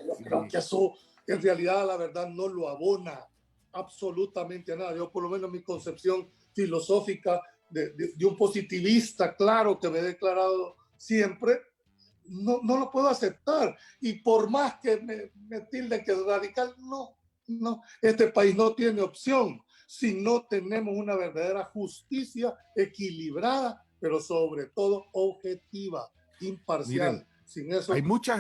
Yo creo que eso en realidad la verdad no lo abona absolutamente a nada. Yo por lo menos mi concepción filosófica de un positivista claro que me he declarado siempre, no lo puedo aceptar. Y por más que me tilden que es radical, no, este país no tiene opción si no tenemos una verdadera justicia equilibrada, pero sobre todo objetiva, imparcial. Miren, sin eso, hay mucha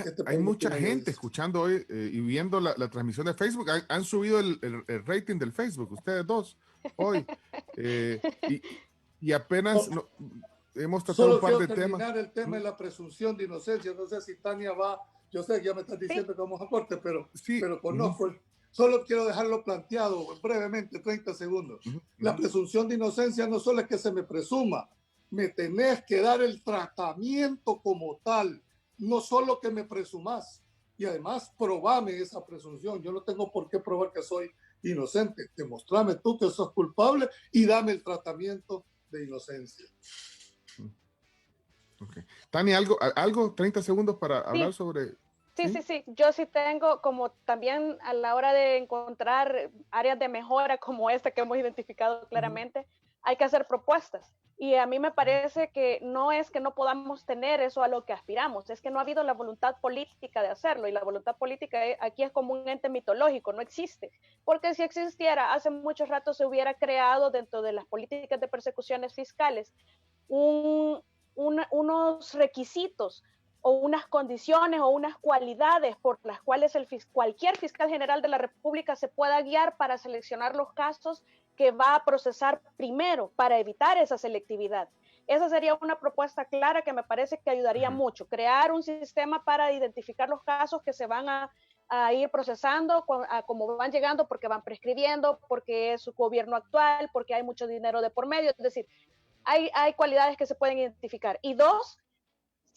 gente escuchando hoy y viendo la transmisión de Facebook. Han subido el rating del Facebook, ustedes dos, hoy. Y apenas hemos tratado un par de temas. Solo quiero terminar el tema de la presunción de inocencia. No sé si Tania va, yo sé que ya me estás diciendo que vamos a corte, pero conozco. Solo quiero dejarlo planteado brevemente, 30 segundos. La presunción de inocencia no solo es que se me presuma, me tenés que dar el tratamiento como tal. No solo que me presumas, y además probame esa presunción. Yo no tengo por qué probar que soy inocente. Demostrame tú que sos culpable y dame el tratamiento de inocencia. Okay. Tania, algo, 30 segundos para hablar sobre... Sí. Yo sí tengo, como también a la hora de encontrar áreas de mejora como esta que hemos identificado claramente, hay que hacer propuestas. Y a mí me parece que no es que no podamos tener eso a lo que aspiramos, es que no ha habido la voluntad política de hacerlo. Y la voluntad política aquí es como un ente mitológico, no existe. Porque si existiera, hace mucho rato se hubiera creado dentro de las políticas de persecuciones fiscales unos requisitos o unas condiciones o unas cualidades por las cuales cualquier fiscal general de la República se pueda guiar para seleccionar los casos que va a procesar primero para evitar esa selectividad. Esa sería una propuesta clara que me parece que ayudaría mucho, crear un sistema para identificar los casos que se van a ir procesando como van llegando, porque van prescribiendo, porque es su gobierno actual, porque hay mucho dinero de por medio. Es decir, hay cualidades que se pueden identificar. Y dos,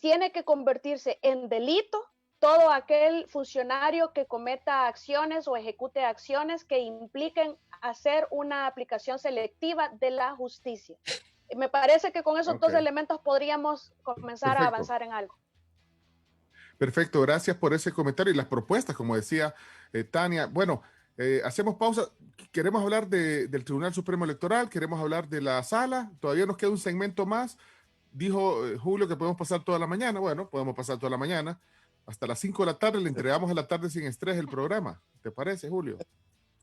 tiene que convertirse en delito todo aquel funcionario que cometa acciones o ejecute acciones que impliquen hacer una aplicación selectiva de la justicia. Me parece que con esos dos elementos podríamos comenzar a avanzar en algo. Perfecto, gracias por ese comentario y las propuestas, como decía Tania. Bueno, hacemos pausa. Queremos hablar del Tribunal Supremo Electoral, queremos hablar de la sala, todavía nos queda un segmento más. Dijo Julio que podemos pasar toda la mañana. Bueno, podemos pasar toda la mañana. Hasta las 5 de la tarde le entregamos a la tarde sin estrés el programa. ¿Te parece, Julio?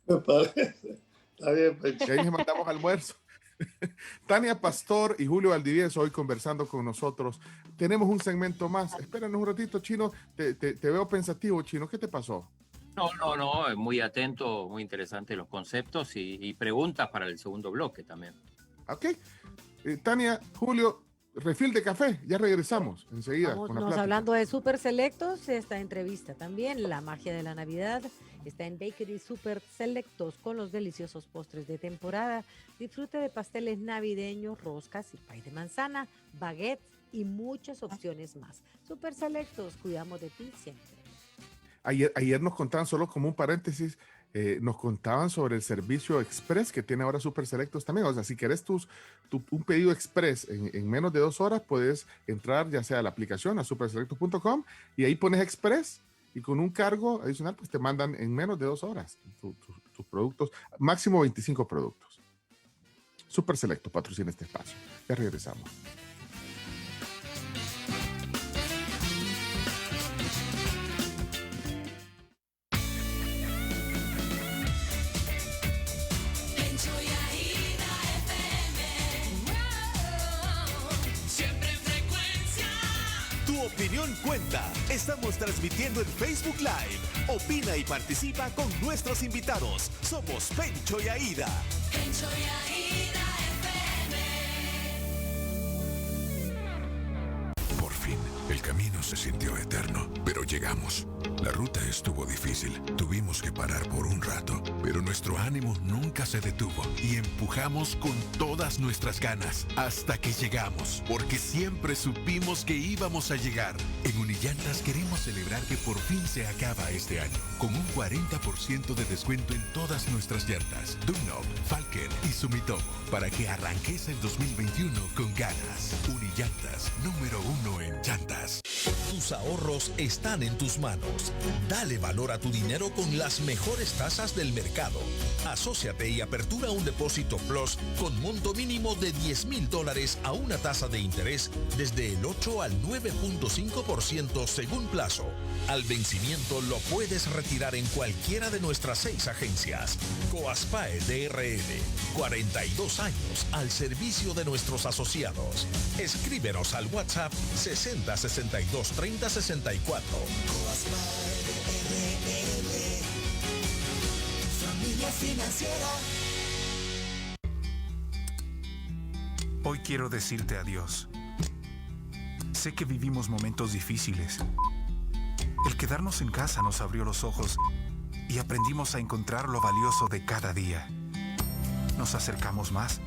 Me parece. Está bien, Pencho. Y ahí les mandamos almuerzo. Tania Pastor y Julio Valdivieso hoy conversando con nosotros. Tenemos un segmento más. Espéranos un ratito, Chino. Te veo pensativo, Chino. ¿Qué te pasó? No, muy atento, muy interesante los conceptos y preguntas para el segundo bloque también. Ok. Tania, Julio, refil de café. Ya regresamos enseguida. Vamos hablando de Super Selectos, esta entrevista también, la magia de la Navidad. Está en Bakery Super Selectos con los deliciosos postres de temporada. Disfrute de pasteles navideños, roscas y pay de manzana, baguettes y muchas opciones más. Super Selectos, cuidamos de ti siempre. Ayer nos contaban, solo como un paréntesis, nos contaban sobre el servicio express que tiene ahora Super Selectos también. O sea, si querés un pedido express en menos de 2 horas, puedes entrar ya sea a la aplicación, a superselectos.com, y ahí pones express y con un cargo adicional, pues te mandan en menos de 2 horas tus productos, máximo 25 productos. Super Selecto patrocina este espacio. Ya regresamos. Opinión cuenta. Estamos transmitiendo en Facebook Live. Opina y participa con nuestros invitados. Somos Pencho y Aida. Pencho y Aida FM. Por fin, el camino se sintió eterno, pero llegamos. La ruta estuvo difícil. Tuvimos que parar por un rato, pero nuestro ánimo nunca se detuvo y empujamos con todas nuestras ganas hasta que llegamos, porque siempre supimos que íbamos a llegar. En Unillantas queremos celebrar que por fin se acaba este año, con un 40% de descuento en todas nuestras llantas, Dunlop, Falken y Sumitomo, para que arranques el 2021 con ganas. Unillantas, número 1 en llantas. Tus ahorros están en tus manos. Dale valor a tu dinero con las mejores tasas del mercado. Asóciate y apertura un depósito Plus con monto mínimo de $10,000 a una tasa de interés desde el 8 al 9.5% según plazo. Al vencimiento lo puedes retirar en cualquiera de nuestras 6 agencias. Coaspae DRL, 42 años al servicio de nuestros asociados. Escríbenos al WhatsApp 60 62 30 64. Coaspae DRL, familia financiera. Hoy quiero decirte adiós. Sé que vivimos momentos difíciles. El quedarnos en casa nos abrió los ojos y aprendimos a encontrar lo valioso de cada día. Nos acercamos más.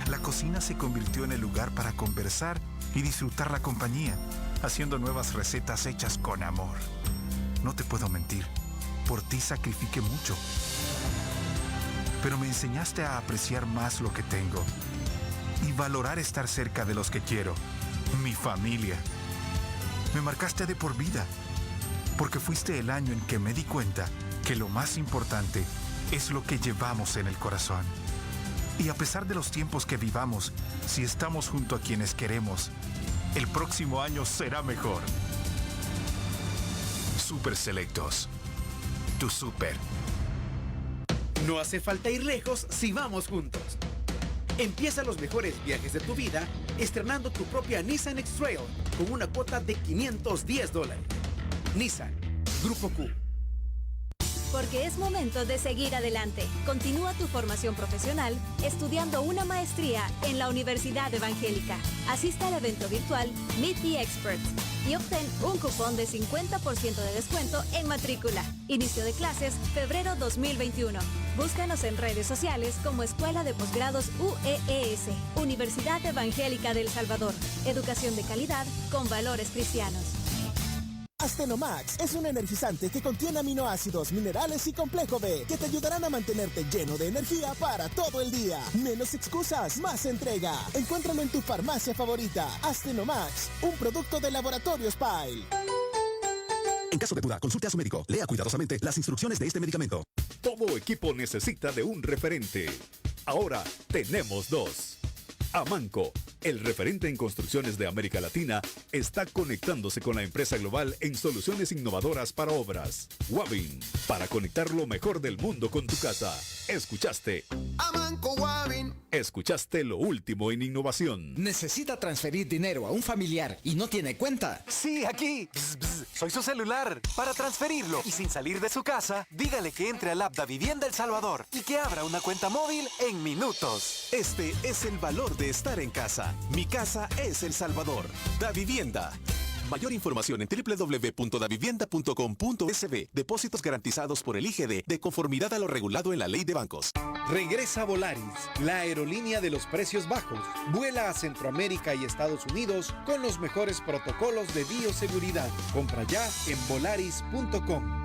La cocina se convirtió en el lugar para conversar y disfrutar la compañía, haciendo nuevas recetas hechas con amor. No te puedo mentir, por ti sacrifiqué mucho. Pero me enseñaste a apreciar más lo que tengo y valorar estar cerca de los que quiero, mi familia. Me marcaste de por vida porque fuiste el año en que me di cuenta que lo más importante es lo que llevamos en el corazón. Y a pesar de los tiempos que vivamos, si estamos junto a quienes queremos, el próximo año será mejor. Super Selectos. Tu super. No hace falta ir lejos si vamos juntos. Empieza los mejores viajes de tu vida estrenando tu propia Nissan X-Trail con una cuota de $510. Nissan, Grupo Q. Porque es momento de seguir adelante. Continúa tu formación profesional estudiando una maestría en la Universidad Evangélica. Asista al evento virtual Meet the Experts y obtén un cupón de 50% de descuento en matrícula. Inicio de clases febrero 2021. Búscanos en redes sociales como Escuela de Posgrados UEES, Universidad Evangélica de El Salvador. Educación de calidad con valores cristianos. Astenomax es un energizante que contiene aminoácidos, minerales y complejo B que te ayudarán a mantenerte lleno de energía para todo el día. Menos excusas, más entrega. Encuéntralo en tu farmacia favorita. Astenomax, un producto de Laboratorios Pile. En caso de duda, consulte a su médico. Lea cuidadosamente las instrucciones de este medicamento. Todo equipo necesita de un referente. Ahora tenemos dos. Amanco, el referente en construcciones de América Latina, está conectándose con la empresa global en soluciones innovadoras para obras. Wavin, para conectar lo mejor del mundo con tu casa. Escuchaste Amanco Wavin. Escuchaste lo último en innovación. ¿Necesita transferir dinero a un familiar y no tiene cuenta? Sí, aquí. Soy su celular. Para transferirlo y sin salir de su casa, dígale que entre al app Davivienda El Salvador y que abra una cuenta móvil en minutos. Este es el valor de estar en casa. Mi casa es El Salvador. Davivienda. Mayor información en www.davivienda.com.sb. Depósitos garantizados por el IGD de conformidad a lo regulado en la ley de bancos. Regresa Volaris, la aerolínea de los precios bajos. Vuela a Centroamérica y Estados Unidos con los mejores protocolos de bioseguridad. Compra ya en volaris.com.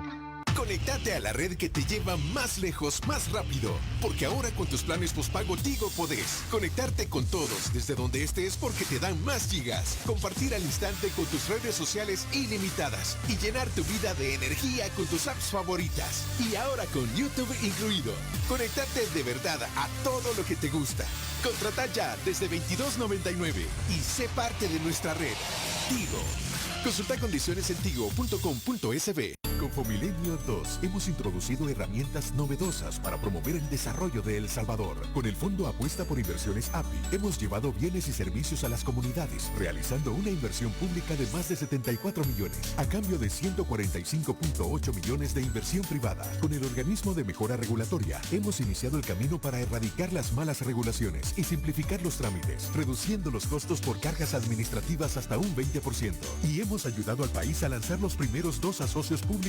Conéctate a la red que te lleva más lejos, más rápido. Porque ahora con tus planes postpago Tigo podés conectarte con todos desde donde estés porque te dan más gigas. Compartir al instante con tus redes sociales ilimitadas y llenar tu vida de energía con tus apps favoritas. Y ahora con YouTube incluido. Conéctate de verdad a todo lo que te gusta. Contrata ya desde $22.99 y sé parte de nuestra red. Tigo. Consulta condiciones en tigo.com.sb. Con Fomilenio 2 hemos introducido herramientas novedosas para promover el desarrollo de El Salvador. Con el Fondo Apuesta por Inversiones API, hemos llevado bienes y servicios a las comunidades, realizando una inversión pública de más de 74 millones, a cambio de 145.8 millones de inversión privada. Con el Organismo de Mejora Regulatoria, hemos iniciado el camino para erradicar las malas regulaciones y simplificar los trámites, reduciendo los costos por cargas administrativas hasta un 20%. Y hemos ayudado al país a lanzar los primeros 2 asocios público-privados,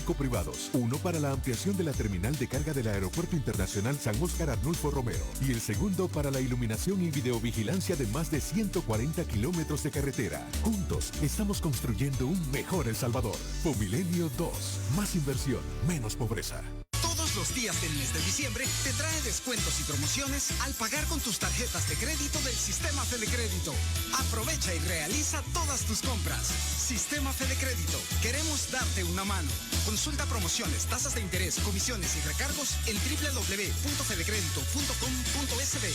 uno para la ampliación de la terminal de carga del Aeropuerto Internacional San Óscar Arnulfo Romero y el segundo para la iluminación y videovigilancia de más de 140 kilómetros de carretera. Juntos estamos construyendo un mejor El Salvador. Fomilenio 2. Más inversión, menos pobreza. Todos los días del mes de diciembre te trae descuentos y promociones al pagar con tus tarjetas de crédito del Sistema Fedecrédito. Aprovecha y realiza todas tus compras. Sistema Fedecrédito. Queremos darte una mano. Consulta promociones, tasas de interés, comisiones y recargos en www.fedecredito.com.sb.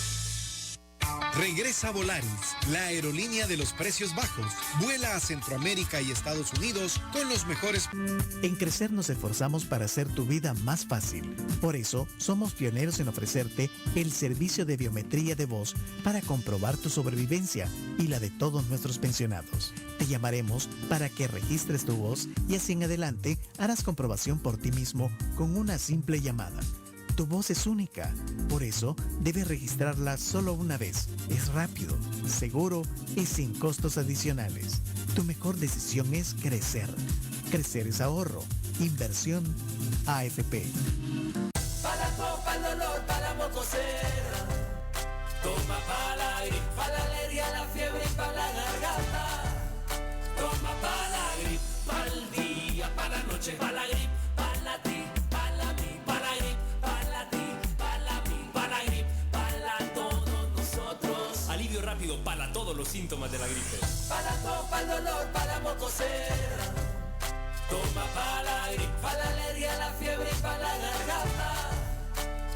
Regresa Volaris, la aerolínea de los precios bajos. Vuela a Centroamérica y Estados Unidos con los mejores. En Crecer nos esforzamos para hacer tu vida más fácil. Por eso, somos pioneros en ofrecerte el servicio de biometría de voz para comprobar tu sobrevivencia y la de todos nuestros pensionados. Te llamaremos para que registres tu voz y así en adelante harás comprobación por ti mismo con una simple llamada. Tu voz es única, por eso debes registrarla solo una vez. Es rápido, seguro y sin costos adicionales. Tu mejor decisión es crecer. Crecer es ahorro. Inversión AFP. Para la tos, para el dolor, para la mocosera. Toma para la gripe, para la alergia, la fiebre y para la garganta. Toma para la gripe, para el día, para la noche, para la gripe, para la ti, para la mi, para la gripe. Rápido para todos los síntomas de la gripe. Para la tos, para el dolor, para la mocosera. Toma para la Palagrip, para la alergia, la fiebre y para la garganta.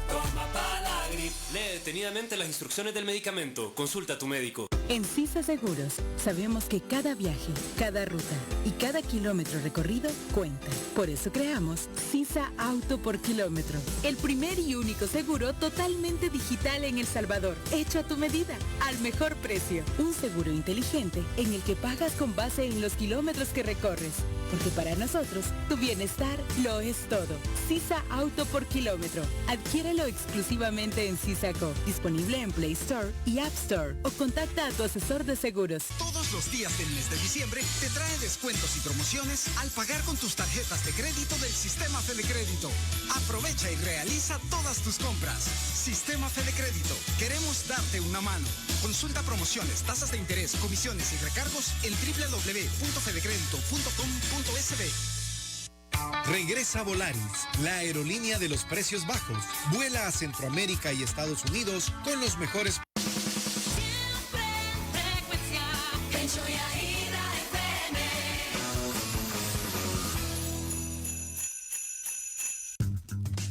Toma Palagrip. Lee detenidamente las instrucciones del medicamento. Consulta a tu médico. En CISA Seguros sabemos que cada viaje, cada ruta y cada kilómetro recorrido cuenta. Por eso creamos CISA Auto por Kilómetro, el primer y único seguro totalmente digital en El Salvador, hecho a tu medida, al mejor precio. Un seguro inteligente en el que pagas con base en los kilómetros que recorres. Porque para nosotros, tu bienestar lo es todo. CISA Auto por Kilómetro. Adquiérelo exclusivamente en CISACO. Disponible en Play Store y App Store. O contacta a tu asesor de seguros. Todos los días del mes de diciembre te trae descuentos y promociones al pagar con tus tarjetas de crédito del Sistema Fedecrédito. Aprovecha y realiza todas tus compras. Sistema Fedecrédito. Queremos darte una mano. Consulta promociones, tasas de interés, comisiones y recargos en www.fedecredito.com.sb. Regresa Volaris, la aerolínea de los precios bajos. Vuela a Centroamérica y Estados Unidos con los mejores.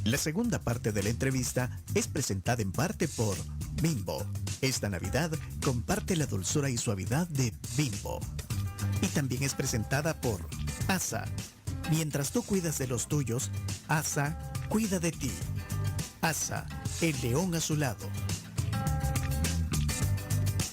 La segunda parte de la entrevista es presentada en parte por Bimbo. Esta Navidad comparte la dulzura y suavidad de Bimbo. Y también es presentada por ASA. Mientras tú cuidas de los tuyos, ASA cuida de ti. ASA, el león a su lado.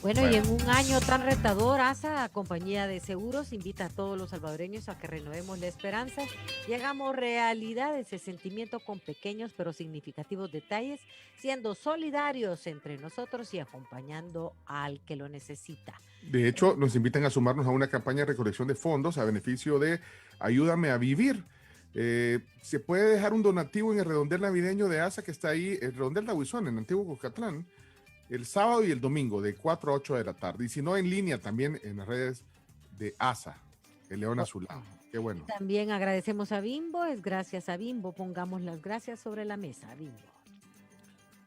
Bueno, y en un año tan retador, ASA, compañía de seguros, invita a todos los salvadoreños a que renovemos la esperanza y hagamos realidad ese sentimiento con pequeños pero significativos detalles, siendo solidarios entre nosotros y acompañando al que lo necesita. De hecho, nos invitan a sumarnos a una campaña de recolección de fondos a beneficio de Ayúdame a Vivir. Se puede dejar un donativo en el redondel navideño de ASA que está ahí, el redondel de Aguizón, en Antiguo Cuscatlán, el sábado y el domingo de 4 a 8 de la tarde. Y si no, en línea también en las redes de ASA, el león a su lado. Qué bueno. También agradecemos a Bimbo, es gracias a Bimbo. Pongamos las gracias sobre la mesa, Bimbo.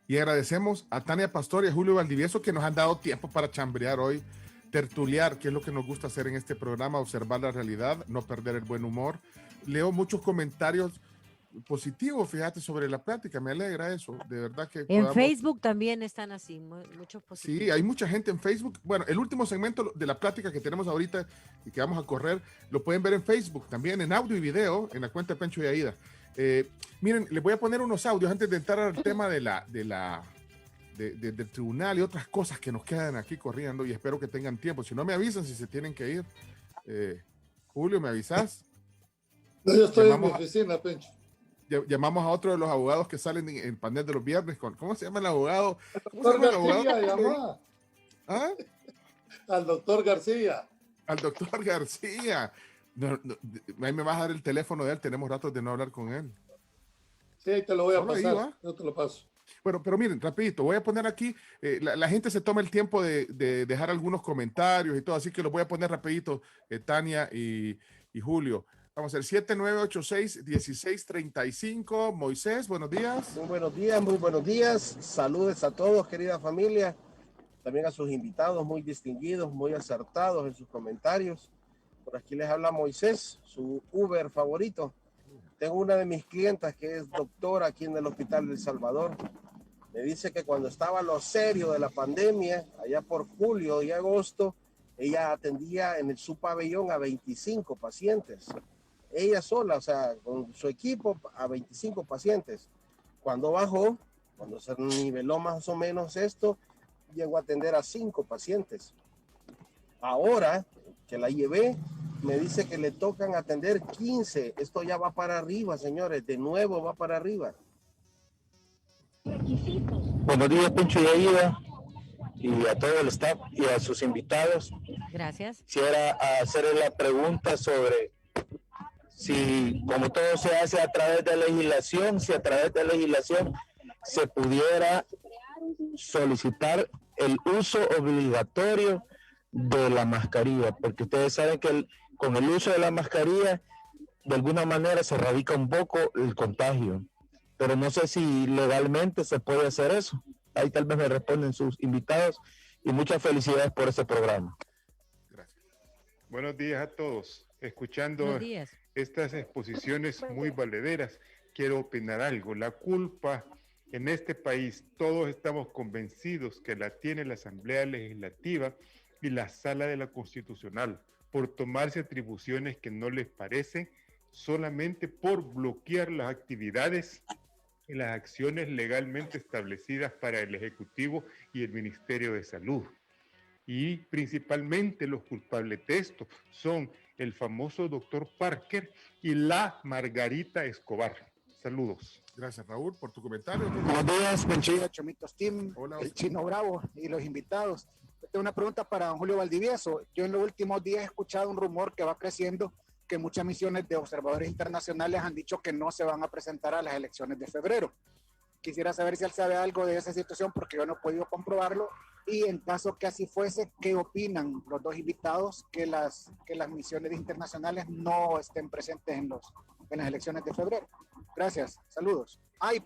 Y agradecemos a Tania Pastor y a Julio Valdivieso que nos han dado tiempo para chambrear hoy, tertuliar, que es lo que nos gusta hacer en este programa, observar la realidad, no perder el buen humor. Leo muchos comentarios positivos, fíjate, sobre la plática, me alegra eso, de verdad que en Facebook también están así, muchos positivos. Sí, hay mucha gente en Facebook. Bueno, el último segmento de la plática que tenemos ahorita y que vamos a correr, lo pueden ver en Facebook, también en audio y video, en la cuenta de Pencho y Aida. Miren, les voy a poner unos audios antes de entrar al tema del tribunal y otras cosas que nos quedan aquí corriendo y espero que tengan tiempo. Si no me avisan si se tienen que ir. Julio, ¿me avisas? No, yo estoy en mi oficina, Pencho. Llamamos a otro de los abogados que salen en el panel de los viernes. ¿Cómo se llama el abogado? ¿Ah? Al doctor García. Al doctor García. Ahí me vas a dar el teléfono de él. Tenemos ratos de no hablar con él. Sí, te lo voy a Solo pasar. ahí, yo te lo paso. Bueno, pero miren, rapidito, voy a poner aquí, la gente se toma el tiempo de dejar algunos comentarios y todo, así que los voy a poner rapidito, Tania y Julio. Vamos a hacer 7986-1635. Moisés, buenos días. Muy buenos días. Saludos a todos, querida familia. También a sus invitados muy distinguidos, muy acertados en sus comentarios. Por aquí les habla Moisés, su Uber favorito. Tengo una de mis clientas que es doctora aquí en el Hospital del Salvador. Me dice que cuando estaba lo serio de la pandemia, allá por julio y agosto, ella atendía en su pabellón a 25 pacientes. Ella sola, o sea, con su equipo a 25 pacientes. Cuando bajó, cuando se niveló más o menos esto, llegó a atender a 5 pacientes. Ahora que la llevé, me dice que le tocan atender 15. Esto ya va para arriba, señores. De nuevo va para arriba. Buenos días, Pencho y Aida, y a todo el staff y a sus invitados. Gracias. Quisiera hacerle la pregunta sobre si, como todo se hace a través de legislación, si a través de legislación se pudiera solicitar el uso obligatorio de la mascarilla, porque ustedes saben que con el uso de la mascarilla de alguna manera se erradica un poco el contagio, pero no sé si legalmente se puede hacer eso. Ahí tal vez me responden sus invitados y muchas felicidades por este programa. Buenos días a todos. Escuchando estas exposiciones muy valederas. Quiero opinar algo. La culpa en este país, todos estamos convencidos que la tiene la Asamblea Legislativa y la Sala de la Constitucional por tomarse atribuciones que no les parecen, solamente por bloquear las actividades y las acciones legalmente establecidas para el Ejecutivo y el Ministerio de Salud. Y principalmente los culpables de esto son el famoso doctor Parker y la Margarita Escobar. Saludos. Gracias, Raúl, por tu comentario. Buenos días, Conchilla, Chomitos Team, Hola, el Chino Bravo y los invitados. Tengo una pregunta para don Julio Valdivieso. Yo en los últimos días he escuchado un rumor que va creciendo, que muchas misiones de observadores internacionales han dicho que no se van a presentar a las elecciones de febrero. Quisiera saber si él sabe algo de esa situación, porque yo no he podido comprobarlo. Y en caso que así fuese, ¿qué opinan los dos invitados que las misiones internacionales no estén presentes en las elecciones de febrero? Gracias, saludos. Ay.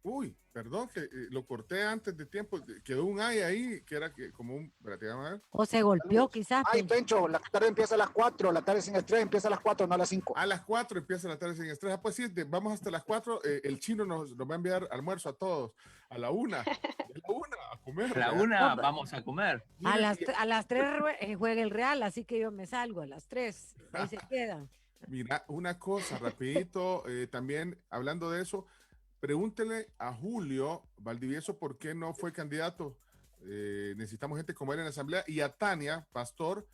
Uy, perdón, que lo corté antes de tiempo. Quedó un ay ahí, que era como un... Espérate, vamos a ver. O se golpeó, quizás. Ay, Pencho, la tarde empieza a las 4, la tarde sin estrés empieza a las 4, no a las 5. A las 4 empieza la tarde sin estrés. Ah, pues sí, vamos hasta las 4. El Chino nos va a enviar almuerzo a todos. A la 1. A comer. A la 1 vamos a comer. A las 3 juega el Real, así que yo me salgo a las 3. Ahí se quedan. Mira, una cosa, rapidito, también hablando de eso, pregúntele a Julio Valdivieso por qué no fue candidato. Necesitamos gente como él en la asamblea. Y a Tania Pastor,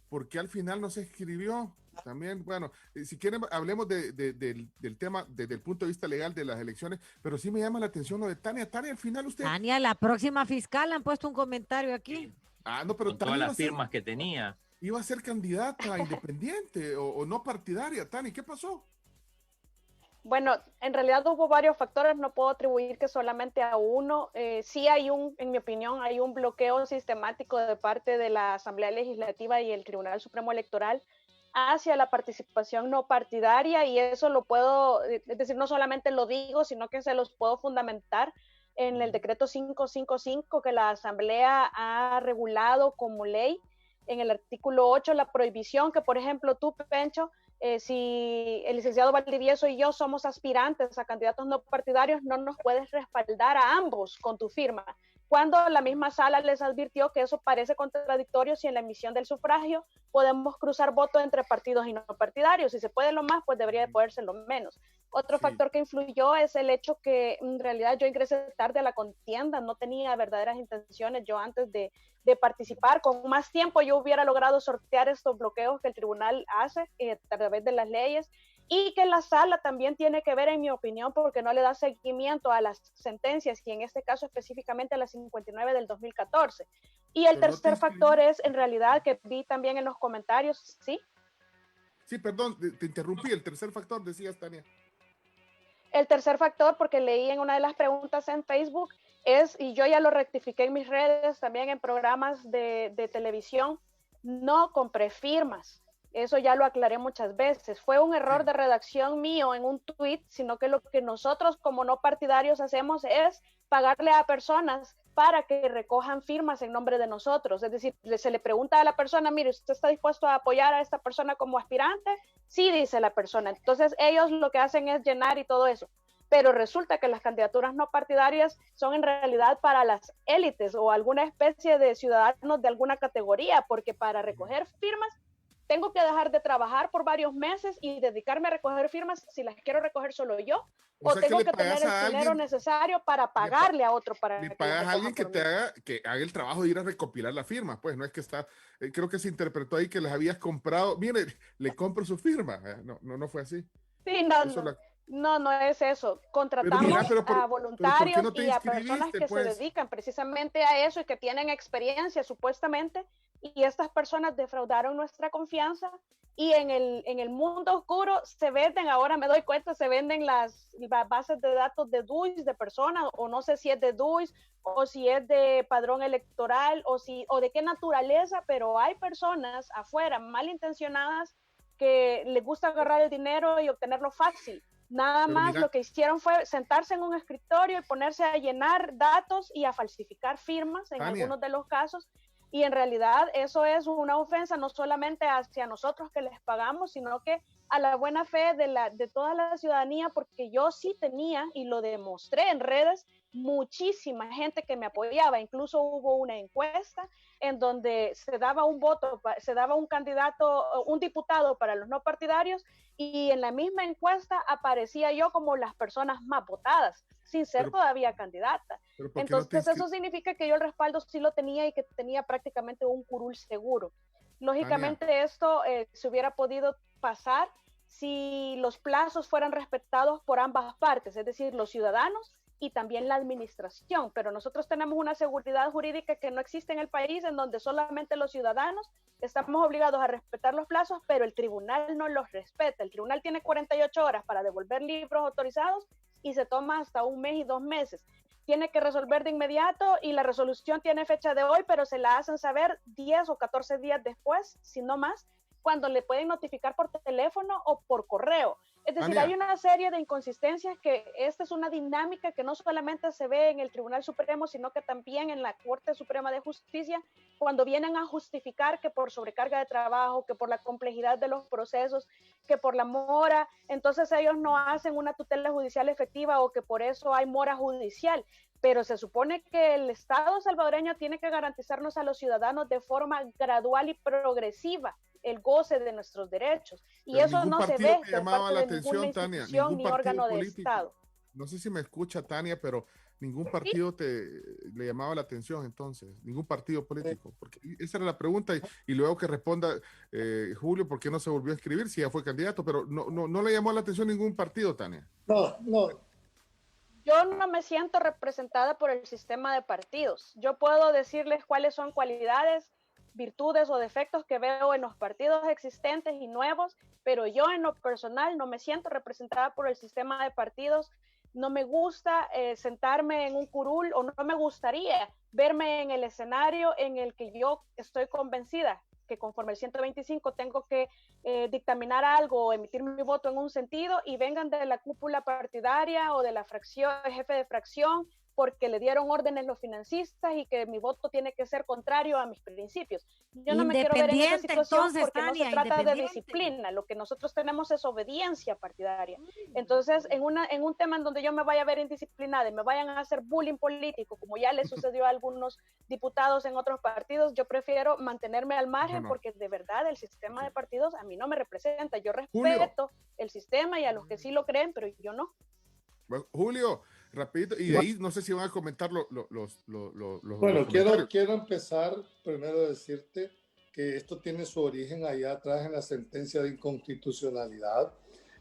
por qué al final no se inscribió. También, bueno, si quieren hablemos del tema desde el punto de vista legal de las elecciones, pero sí me llama la atención lo de Tania. Tania, al final usted... Tania, la próxima fiscal, han puesto un comentario aquí. Ah, no, pero con todas las firmas que tenía. Iba a ser candidata independiente o no partidaria. Tania, ¿qué pasó? Bueno, en realidad hubo varios factores, no puedo atribuir que solamente a uno. Sí hay en mi opinión, hay un bloqueo sistemático de parte de la Asamblea Legislativa y el Tribunal Supremo Electoral hacia la participación no partidaria, y eso lo puedo, es decir, no solamente lo digo, sino que se los puedo fundamentar en el decreto 555 que la Asamblea ha regulado como ley. En el artículo 8, la prohibición que, por ejemplo, tú, Pencho, si el licenciado Valdivieso y yo somos aspirantes a candidatos no partidarios, no nos puedes respaldar a ambos con tu firma, cuando la misma sala les advirtió que eso parece contradictorio si en la emisión del sufragio podemos cruzar votos entre partidos y no partidarios. Si se puede lo más, pues debería de poderse lo menos. Otro factor que influyó es el hecho que en realidad yo ingresé tarde a la contienda, no tenía verdaderas intenciones. Yo antes de participar, con más tiempo yo hubiera logrado sortear estos bloqueos que el tribunal hace a través de las leyes, y que la sala también tiene que ver, en mi opinión, porque no le da seguimiento a las sentencias, y en este caso específicamente a la 59 del 2014. Y el tercer factor es, en realidad, que vi también en los comentarios, ¿sí? Sí, perdón, te interrumpí. El tercer factor, decías, Tania. El tercer factor, porque leí en una de las preguntas en Facebook, es, y yo ya lo rectifiqué en mis redes, también en programas de televisión, no compré firmas. Eso ya lo aclaré muchas veces. Fue un error de redacción mío en un tuit, sino que lo que nosotros como no partidarios hacemos es pagarle a personas para que recojan firmas en nombre de nosotros. Es decir, se le pregunta a la persona, mire, ¿usted está dispuesto a apoyar a esta persona como aspirante? Sí, dice la persona. Entonces ellos lo que hacen es llenar y todo eso. Pero resulta que las candidaturas no partidarias son en realidad para las élites o alguna especie de ciudadanos de alguna categoría, porque para recoger firmas tengo que dejar de trabajar por varios meses y dedicarme a recoger firmas si las quiero recoger solo yo, o tengo que tener el dinero necesario para pagarle a otro para le pagas a alguien que haga el trabajo de ir a recopilar la firma. Pues no es que está, creo que se interpretó ahí que les habías comprado, mire, le compro su firma. No fue así. Sí, no es eso. Contratamos a voluntarios y a personas que se dedican precisamente a eso y que tienen experiencia supuestamente, y estas personas defraudaron nuestra confianza, y en el mundo oscuro se venden, ahora me doy cuenta, se venden las bases de datos de DUIs de personas, o no sé si es de DUIs o si es de padrón electoral o de qué naturaleza, pero hay personas afuera malintencionadas que les gusta agarrar el dinero y obtenerlo fácil. Nada más lo que hicieron fue sentarse en un escritorio y ponerse a llenar datos y a falsificar firmas en algunos de los casos, y en realidad eso es una ofensa no solamente hacia nosotros que les pagamos, sino que a la buena fe de toda la ciudadanía, porque yo sí tenía, y lo demostré en redes, muchísima gente que me apoyaba. Incluso hubo una encuesta en donde se daba un voto, se daba un candidato, un diputado para los no partidarios, y en la misma encuesta aparecía yo como las personas más votadas, sin ser todavía candidata. Entonces eso significa que yo el respaldo sí lo tenía y que tenía prácticamente un curul seguro. Lógicamente esto se hubiera podido pasar si los plazos fueran respetados por ambas partes, es decir, los ciudadanos y también la administración, pero nosotros tenemos una seguridad jurídica que no existe en el país, en donde solamente los ciudadanos estamos obligados a respetar los plazos, pero el tribunal no los respeta. El tribunal tiene 48 horas para devolver libros autorizados y se toma hasta 1 mes y 2 meses. Tiene que resolver de inmediato y la resolución tiene fecha de hoy, pero se la hacen saber 10 o 14 días después, si no más, cuando le pueden notificar por teléfono o por correo. Es decir, hay una serie de inconsistencias que esta es una dinámica que no solamente se ve en el Tribunal Supremo, sino que también en la Corte Suprema de Justicia, cuando vienen a justificar que por sobrecarga de trabajo, que por la complejidad de los procesos, que por la mora, entonces ellos no hacen una tutela judicial efectiva o que por eso hay mora judicial. Pero se supone que el Estado salvadoreño tiene que garantizarnos a los ciudadanos de forma gradual y progresiva el goce de nuestros derechos. Y pero eso no se ve por parte la de atención, ninguna Tania, institución ni órgano del Estado. No sé si me escucha, Tania, pero ningún partido le llamaba la atención entonces, ningún partido político. Porque esa era la pregunta y luego que responda Julio, ¿por qué no se volvió a escribir si ya fue candidato? Pero no le llamó la atención ningún partido, Tania. No. Yo no me siento representada por el sistema de partidos. Yo puedo decirles cuáles son cualidades, virtudes o defectos que veo en los partidos existentes y nuevos, pero yo en lo personal no me siento representada por el sistema de partidos. No me gusta sentarme en un curul, o no me gustaría verme en el escenario en el que yo estoy convencida que conforme el 125 tengo que dictaminar algo o emitir mi voto en un sentido y vengan de la cúpula partidaria o de la fracción, jefe de fracción, porque le dieron órdenes los financistas y que mi voto tiene que ser contrario a mis principios. Yo no me quiero ver en esa situación, entonces, porque Tania, no se trata de disciplina, lo que nosotros tenemos es obediencia partidaria. Entonces, en un tema en donde yo me vaya a ver indisciplinada y me vayan a hacer bullying político, como ya le sucedió a algunos diputados en otros partidos, yo prefiero mantenerme al margen porque de verdad el sistema de partidos a mí no me representa. Yo respeto el sistema y a los que sí lo creen, pero yo no. Bueno, Julio, rapidito, y de ahí no sé si van a comentar los bueno, quiero empezar primero a decirte que esto tiene su origen allá atrás en la sentencia de inconstitucionalidad,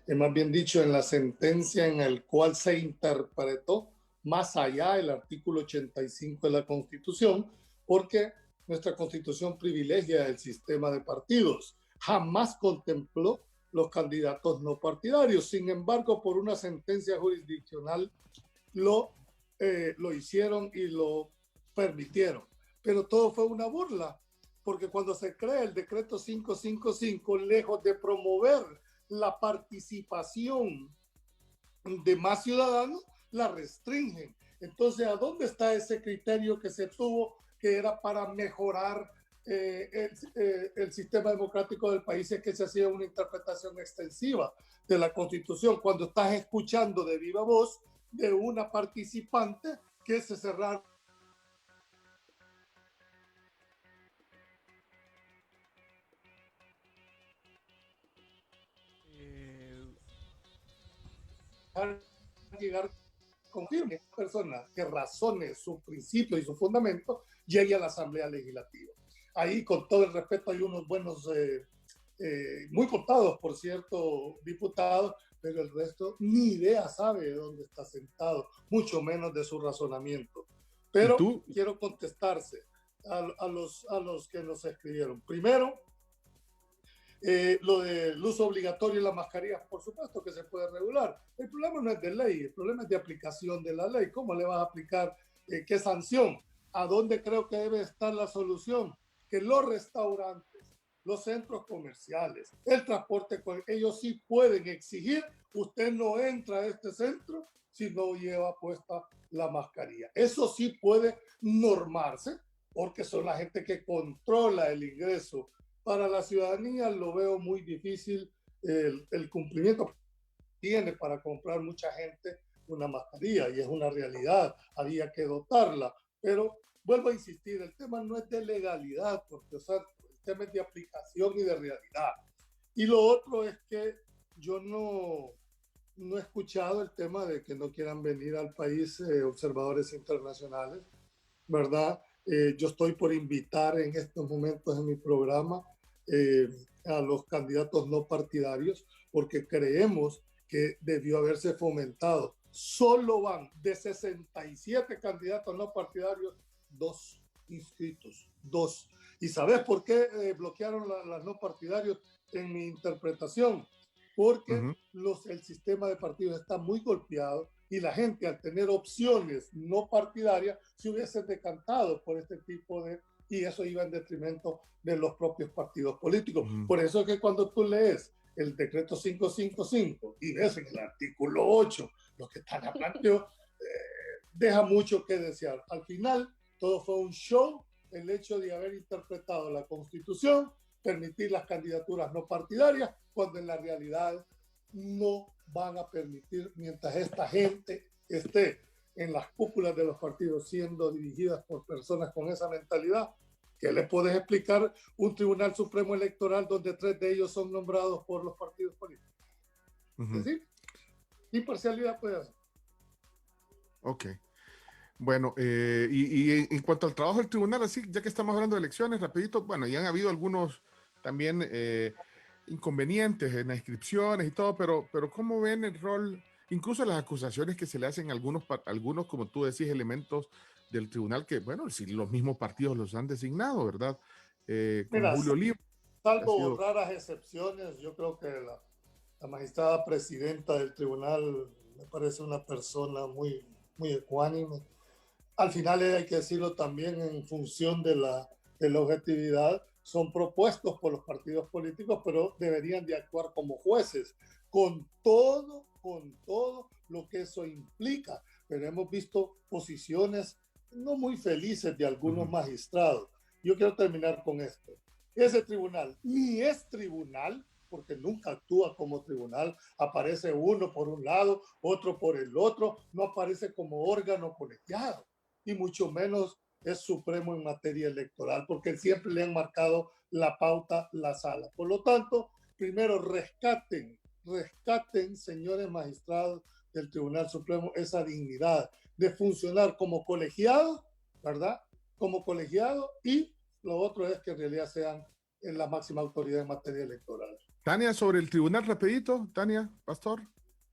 más bien dicho, en la sentencia en el cual se interpretó más allá el artículo 85 de la Constitución, porque nuestra Constitución privilegia el sistema de partidos. Jamás contempló los candidatos no partidarios. Sin embargo, por una sentencia jurisdiccional lo hicieron y lo permitieron. Pero todo fue una burla, porque cuando se crea el decreto 555, lejos de promover la participación de más ciudadanos, la restringen. Entonces, ¿a dónde está ese criterio que se tuvo, que era para mejorar el sistema democrático del país? Es que se hacía una interpretación extensiva de la Constitución cuando estás escuchando de viva voz de una participante que se cerraron llegar con firme persona que razone su principio y su fundamento, llegue a la Asamblea Legislativa. Ahí, con todo el respeto, hay unos buenos, muy contados, por cierto, diputados, pero el resto ni idea sabe de dónde está sentado, mucho menos de su razonamiento. Pero quiero contestarse a los que nos escribieron. Primero, lo del uso obligatorio de las mascarillas, por supuesto que se puede regular. El problema no es de ley, el problema es de aplicación de la ley. ¿Cómo le vas a aplicar? ¿Qué sanción? ¿A dónde creo que debe estar la solución? Que los restaurantes, los centros comerciales, el transporte, ellos sí pueden exigir: usted no entra a este centro si no lleva puesta la mascarilla. Eso sí puede normarse, porque son la gente que controla el ingreso. Para la ciudadanía lo veo muy difícil el cumplimiento tiene para comprar mucha gente una mascarilla y es una realidad, había que dotarla, pero vuelvo a insistir, el tema no es de legalidad, porque o sea, el tema es de aplicación y de realidad. Y lo otro es que yo no he escuchado el tema de que no quieran venir al país observadores internacionales, ¿verdad? Yo estoy por invitar en estos momentos en mi programa a los candidatos no partidarios, porque creemos que debió haberse fomentado. Solo van de 67 candidatos no partidarios, 2 inscritos, 2. ¿Y sabes por qué bloquearon las no partidarios en mi interpretación? Porque el sistema de partidos está muy golpeado y la gente, al tener opciones no partidarias, se hubiese decantado por este tipo de... y eso iba en detrimento de los propios partidos políticos. Por eso es que cuando tú lees el decreto 555 y ves en el artículo 8 lo que están hablando, deja mucho que desear. Al final, todo fue un show, el hecho de haber interpretado la Constitución, permitir las candidaturas no partidarias, cuando en la realidad no van a permitir, mientras esta gente esté en las cúpulas de los partidos siendo dirigidas por personas con esa mentalidad. ¿Qué le puedes explicar un Tribunal Supremo Electoral donde 3 de ellos son nombrados por los partidos políticos? Es decir, imparcialidad puede haber. Ok. Bueno, y en cuanto al trabajo del tribunal, así, ya que estamos hablando de elecciones, rapidito, bueno, ya han habido algunos también inconvenientes en las inscripciones y todo, pero ¿cómo ven el rol, incluso las acusaciones que se le hacen a algunos, como tú decís, elementos del tribunal que, bueno, si los mismos partidos los han designado, ¿verdad? Mira, Julio Oliva. Salvo raras excepciones, yo creo que la magistrada presidenta del tribunal me parece una persona muy ecuánime. Al final hay que decirlo también en función de la objetividad, son propuestos por los partidos políticos, pero deberían de actuar como jueces, con todo lo que eso implica. Pero hemos visto posiciones no muy felices de algunos magistrados. Yo quiero terminar con esto. Ese tribunal ni es tribunal, porque nunca actúa como tribunal, aparece uno por un lado, otro por el otro, no aparece como órgano colegiado, y mucho menos es supremo en materia electoral, porque siempre le han marcado la pauta la sala. Por lo tanto, primero rescaten, señores magistrados del Tribunal Supremo, esa dignidad de funcionar como colegiado, ¿verdad? Como colegiado, y lo otro es que en realidad sean en la máxima autoridad en materia electoral. Tania, sobre el tribunal, rapidito, Tania, Pastor.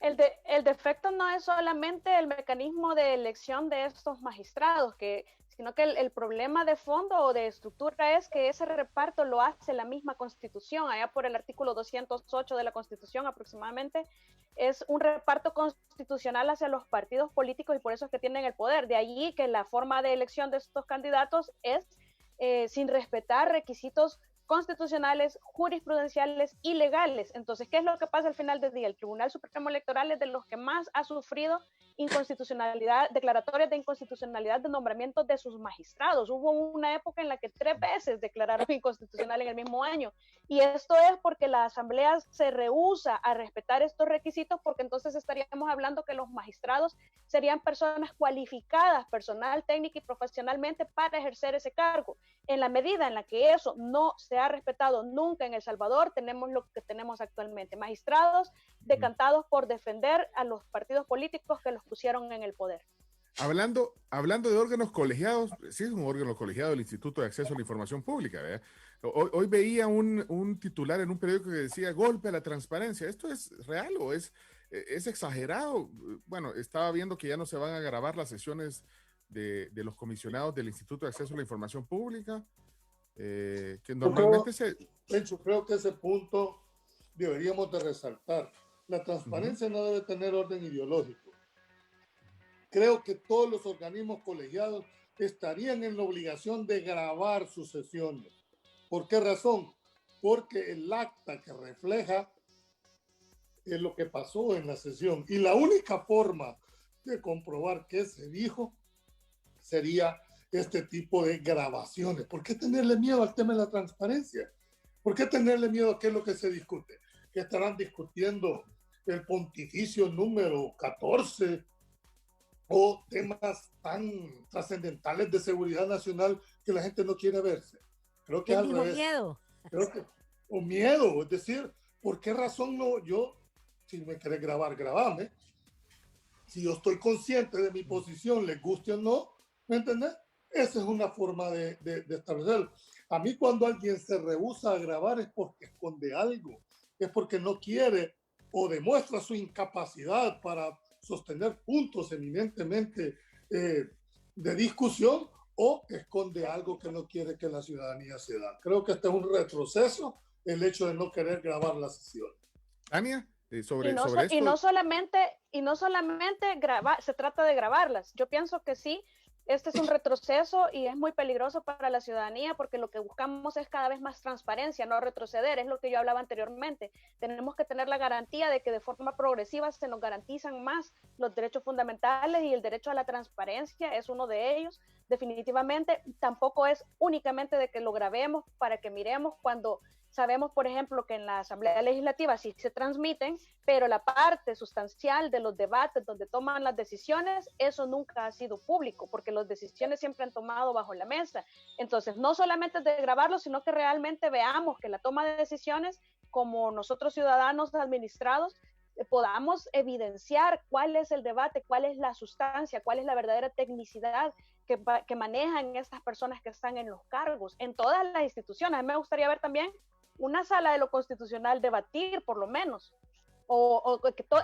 El defecto no es solamente el mecanismo de elección de estos magistrados, sino que el problema de fondo o de estructura es que ese reparto lo hace la misma Constitución. Allá por el artículo 208 de la Constitución aproximadamente, es un reparto constitucional hacia los partidos políticos y por eso es que tienen el poder. De allí que la forma de elección de estos candidatos es sin respetar requisitos constitucionales, jurisprudenciales y legales. Entonces, ¿qué es lo que pasa al final del día? El Tribunal Supremo Electoral es de los que más ha sufrido inconstitucionalidad, declaratorias de inconstitucionalidad de nombramientos de sus magistrados. Hubo una época en la que 3 veces declararon inconstitucional en el mismo año. Y esto es porque la Asamblea se rehúsa a respetar estos requisitos, porque entonces estaríamos hablando que los magistrados serían personas cualificadas, personal, técnica y profesionalmente para ejercer ese cargo. En la medida en la que eso no se ha respetado nunca en El Salvador, tenemos lo que tenemos actualmente, magistrados decantados por defender a los partidos políticos que los pusieron en el poder. Hablando de órganos colegiados, sí es un órgano colegiado el Instituto de Acceso a la Información Pública, ¿verdad? Hoy veía un titular en un periódico que decía golpe a la transparencia. ¿Esto es real o es exagerado? Bueno, estaba viendo que ya no se van a grabar las sesiones de los comisionados del Instituto de Acceso a la Información Pública, que normalmente creo que ese punto deberíamos de resaltar. La transparencia no debe tener orden ideológico. Creo que todos los organismos colegiados estarían en la obligación de grabar sus sesiones. ¿Por qué razón? Porque el acta que refleja es lo que pasó en la sesión. Y la única forma de comprobar qué se dijo sería este tipo de grabaciones. ¿Por qué tenerle miedo al tema de la transparencia? ¿Por qué tenerle miedo a qué es lo que se discute? que estarán discutiendo el pontificio número 14 o temas tan trascendentales de seguridad nacional que la gente no quiere verse. Creo que al revés. Miedo. O miedo, es decir, ¿por qué razón no? Yo, si me querés grabar, grabame. Si yo estoy consciente de mi posición, les guste o no, ¿me entendés? Esa es una forma de establecerlo. A mí cuando alguien se rehúsa a grabar es porque esconde algo, es porque no quiere o demuestra su incapacidad para sostener puntos eminentemente de discusión, o esconde algo que no quiere que la ciudadanía se da. Creo que este es un retroceso, el hecho de no querer grabar la sesión. Tania, sobre esto. Y no solamente grabar, se trata de grabarlas. Yo pienso que sí, este es un retroceso y es muy peligroso para la ciudadanía, porque lo que buscamos es cada vez más transparencia, no retroceder, es lo que yo hablaba anteriormente. Tenemos que tener la garantía de que de forma progresiva se nos garantizan más los derechos fundamentales, y el derecho a la transparencia es uno de ellos. Definitivamente tampoco es únicamente de que lo grabemos para que miremos, cuando sabemos, por ejemplo, que en la Asamblea Legislativa sí se transmiten, pero la parte sustancial de los debates donde toman las decisiones, eso nunca ha sido público, porque las decisiones siempre han tomado bajo la mesa. Entonces, no solamente de grabarlo, sino que realmente veamos que la toma de decisiones, como nosotros ciudadanos administrados, podamos evidenciar cuál es el debate, cuál es la sustancia, cuál es la verdadera tecnicidad que manejan estas personas que están en los cargos, en todas las instituciones. A mí me gustaría ver también una sala de lo constitucional debatir, por lo menos,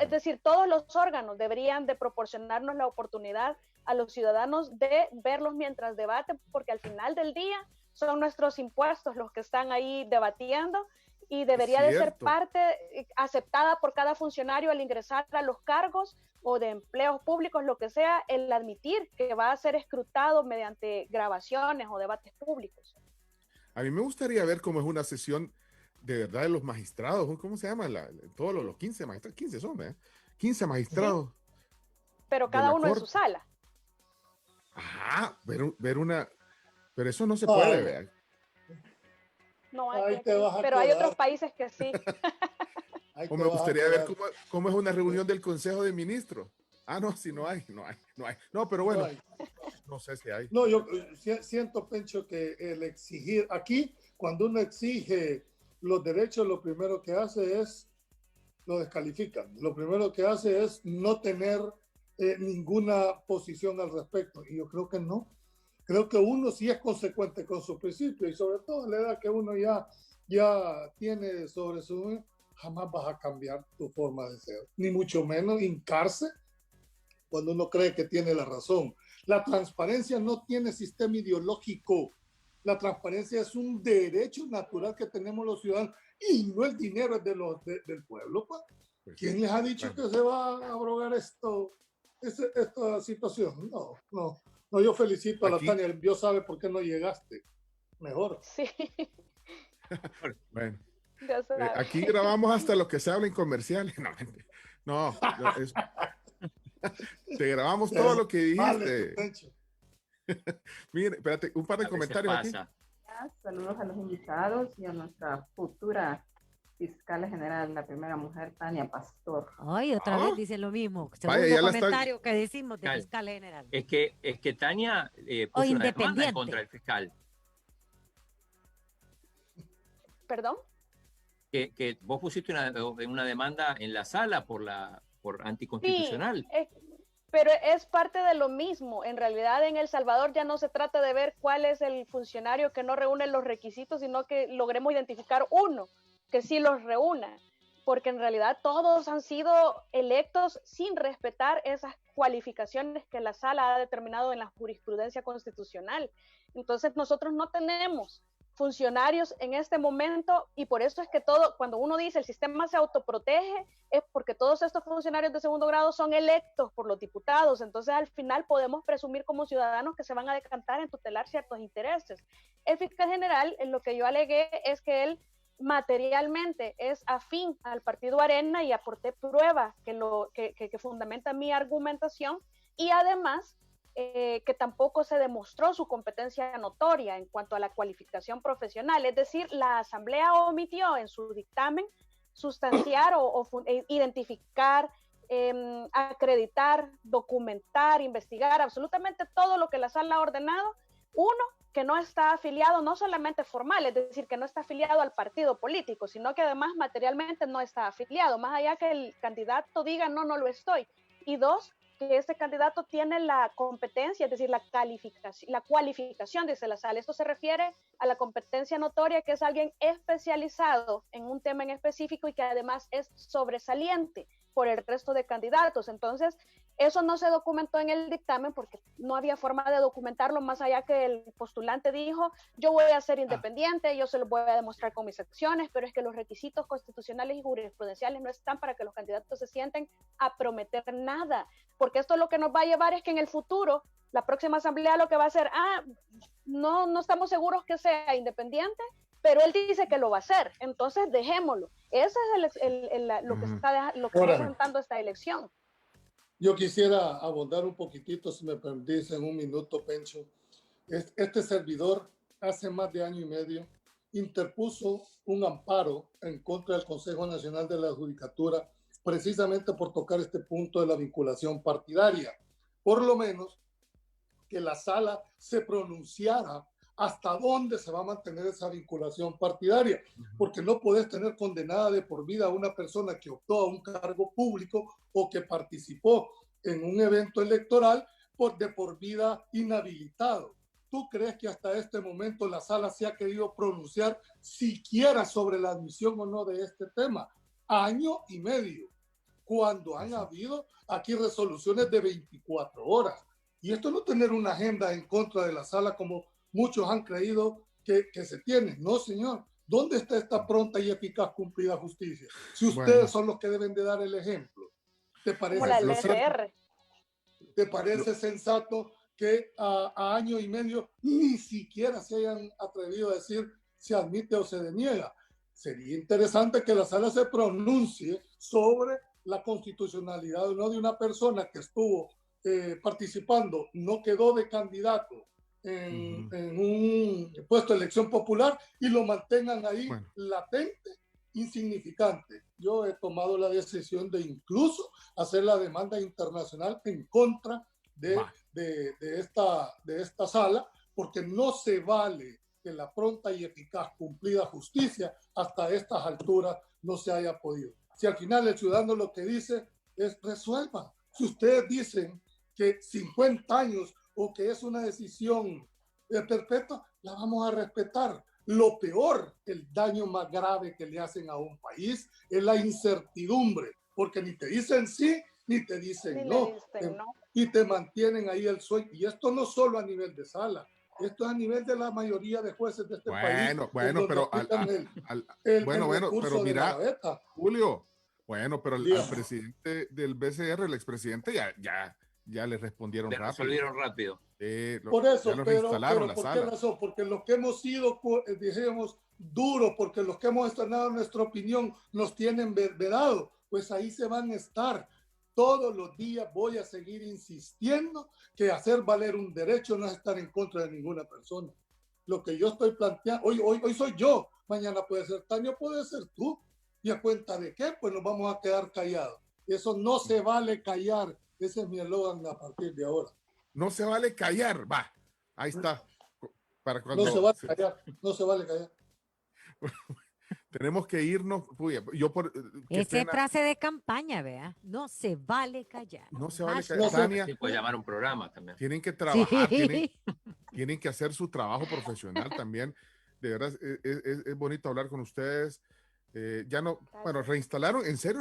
es decir, todos los órganos deberían de proporcionarnos la oportunidad a los ciudadanos de verlos mientras debaten, porque al final del día son nuestros impuestos los que están ahí debatiendo, y debería de ser parte aceptada por cada funcionario al ingresar a los cargos o de empleos públicos, lo que sea, el admitir que va a ser escrutado mediante grabaciones o debates públicos. A mí me gustaría ver cómo es una sesión de verdad de los magistrados. ¿Cómo se llama? Todos los 15 magistrados, 15 son, ¿eh? 15 magistrados. Sí. Pero cada uno en su sala. Ajá, ver una... Pero eso no se puede ver. No hay, pero hay otros países que sí. O me gustaría ver cómo es una reunión del Consejo de Ministros. Ah, no, si no hay. No, pero bueno, no sé si hay. No, yo siento, Pencho, que el exigir, aquí, cuando uno exige los derechos, lo primero que hace es, lo descalifican. Lo primero que hace es no tener ninguna posición al respecto. Y yo creo que no. Creo que uno sí es consecuente con su principio, y sobre todo a la edad que uno ya tiene sobre su... Jamás vas a cambiar tu forma de ser, ni mucho menos hincarse cuando uno cree que tiene la razón. La transparencia no tiene sistema ideológico. La transparencia es un derecho natural que tenemos los ciudadanos, y no el dinero es del pueblo. ¿Quién les ha dicho que se va a abrogar esta situación? No, yo felicito a la Tania. Dios sabe por qué no llegaste. Mejor. Sí. Bueno. Aquí grabamos hasta lo que se habla en comerciales. Te grabamos todo lo que dijiste. Mire, espérate, un par de comentarios aquí. Saludos a los invitados y a nuestra futura fiscal general, la primera mujer, Tania Pastor. Ay, otra vez dicen lo mismo. Segundo comentario que decimos de fiscal general. Es que Tania puso una demanda contra el fiscal. ¿Perdón? Que vos pusiste una demanda en la sala por anticonstitucional. Sí, pero es parte de lo mismo. En realidad, en El Salvador ya no se trata de ver cuál es el funcionario que no reúne los requisitos, sino que logremos identificar uno que sí los reúna, porque en realidad todos han sido electos sin respetar esas cualificaciones que la sala ha determinado en la jurisprudencia constitucional. Entonces nosotros no tenemos funcionarios en este momento, y por eso es que cuando uno dice el sistema se autoprotege, es porque todos estos funcionarios de segundo grado son electos por los diputados. Entonces al final podemos presumir como ciudadanos que se van a decantar en tutelar ciertos intereses. El fiscal general, en lo que yo alegué, es que él materialmente es afín al partido Arena, y aporté pruebas que fundamentan mi argumentación, y además que tampoco se demostró su competencia notoria en cuanto a la cualificación profesional. Es decir, la Asamblea omitió en su dictamen sustanciar o identificar, acreditar, documentar, investigar absolutamente todo lo que la sala ha ordenado. Uno, que no está afiliado, no solamente formal, es decir, que no está afiliado al partido político, sino que además materialmente no está afiliado, más allá que el candidato diga no lo estoy. Y dos, que este candidato tiene la competencia, es decir, la cualificación, dice la sala. Esto se refiere a la competencia notoria, que es alguien especializado en un tema en específico y que además es sobresaliente por el resto de candidatos. Entonces, eso no se documentó en el dictamen porque no había forma de documentarlo, más allá que el postulante dijo, yo voy a ser independiente, yo se lo voy a demostrar con mis acciones, pero es que los requisitos constitucionales y jurisprudenciales no están para que los candidatos se sienten a prometer nada, porque esto lo que nos va a llevar es que en el futuro, la próxima asamblea lo que va a hacer, no estamos seguros que sea independiente, pero él dice que lo va a hacer, entonces dejémoslo. Ese es lo que está presentando esta elección. Yo quisiera abordar un poquitito, si me permitís, en un minuto, Pencho. Este servidor, hace más de año y medio, interpuso un amparo en contra del Consejo Nacional de la Judicatura, precisamente por tocar este punto de la vinculación partidaria. Por lo menos, que la sala se pronunciara hasta dónde se va a mantener esa vinculación partidaria, porque no puedes tener condenada de por vida a una persona que optó a un cargo público o que participó en un evento electoral de por vida inhabilitado. ¿Tú crees que hasta este momento la sala se ha querido pronunciar siquiera sobre la admisión o no de este tema? Año y medio, cuando han habido aquí resoluciones de 24 horas. Y esto no tener una agenda en contra de la sala como muchos han creído que se tiene. No, señor. ¿Dónde está esta pronta y eficaz cumplida justicia? Si ustedes son los que deben de dar el ejemplo. ¿Te parece sensato que a año y medio ni siquiera se hayan atrevido a decir si admite o se deniega? Sería interesante que la sala se pronuncie sobre la constitucionalidad o no de una persona que estuvo participando, no quedó de candidato en un puesto de elección popular y lo mantengan ahí latente, insignificante. Yo he tomado la decisión de incluso hacer la demanda internacional en contra de esta sala, porque no se vale que la pronta y eficaz cumplida justicia hasta estas alturas no se haya podido. Si al final el ciudadano lo que dice es resuelvan. Si ustedes dicen que 50 años o que es una decisión perpetua, la vamos a respetar. Lo peor, el daño más grave que le hacen a un país es la incertidumbre, porque ni te dicen sí, ni te dicen no, y te mantienen ahí el sueño. Y esto no solo a nivel de sala, esto es a nivel de la mayoría de jueces de este país. Bueno, pero mira, Julio, pero al presidente del BCR, el expresidente, ya le respondieron rápido. Resolvieron rápido. Por eso, pero ¿por qué razón? Porque los que hemos sido, dijimos, duros, porque los que hemos estrenado nuestra opinión nos tienen vedado, pues ahí se van a estar. Todos los días voy a seguir insistiendo que hacer valer un derecho no es estar en contra de ninguna persona. Lo que yo estoy planteando, hoy soy yo, mañana puede ser Tania, puede ser tú. ¿Y a cuenta de qué? Pues nos vamos a quedar callados. Eso no se vale callar. Ese es mi eslogan a partir de ahora. No se vale callar, va. Ahí está. Para cuando no se vale callar, no se vale callar. Tenemos que irnos. Esa frase de campaña, vea. No se vale callar. No se vale callar. Tania, se puede llamar un programa también. Tienen que trabajar, tienen que hacer su trabajo profesional también. De verdad, es bonito hablar con ustedes.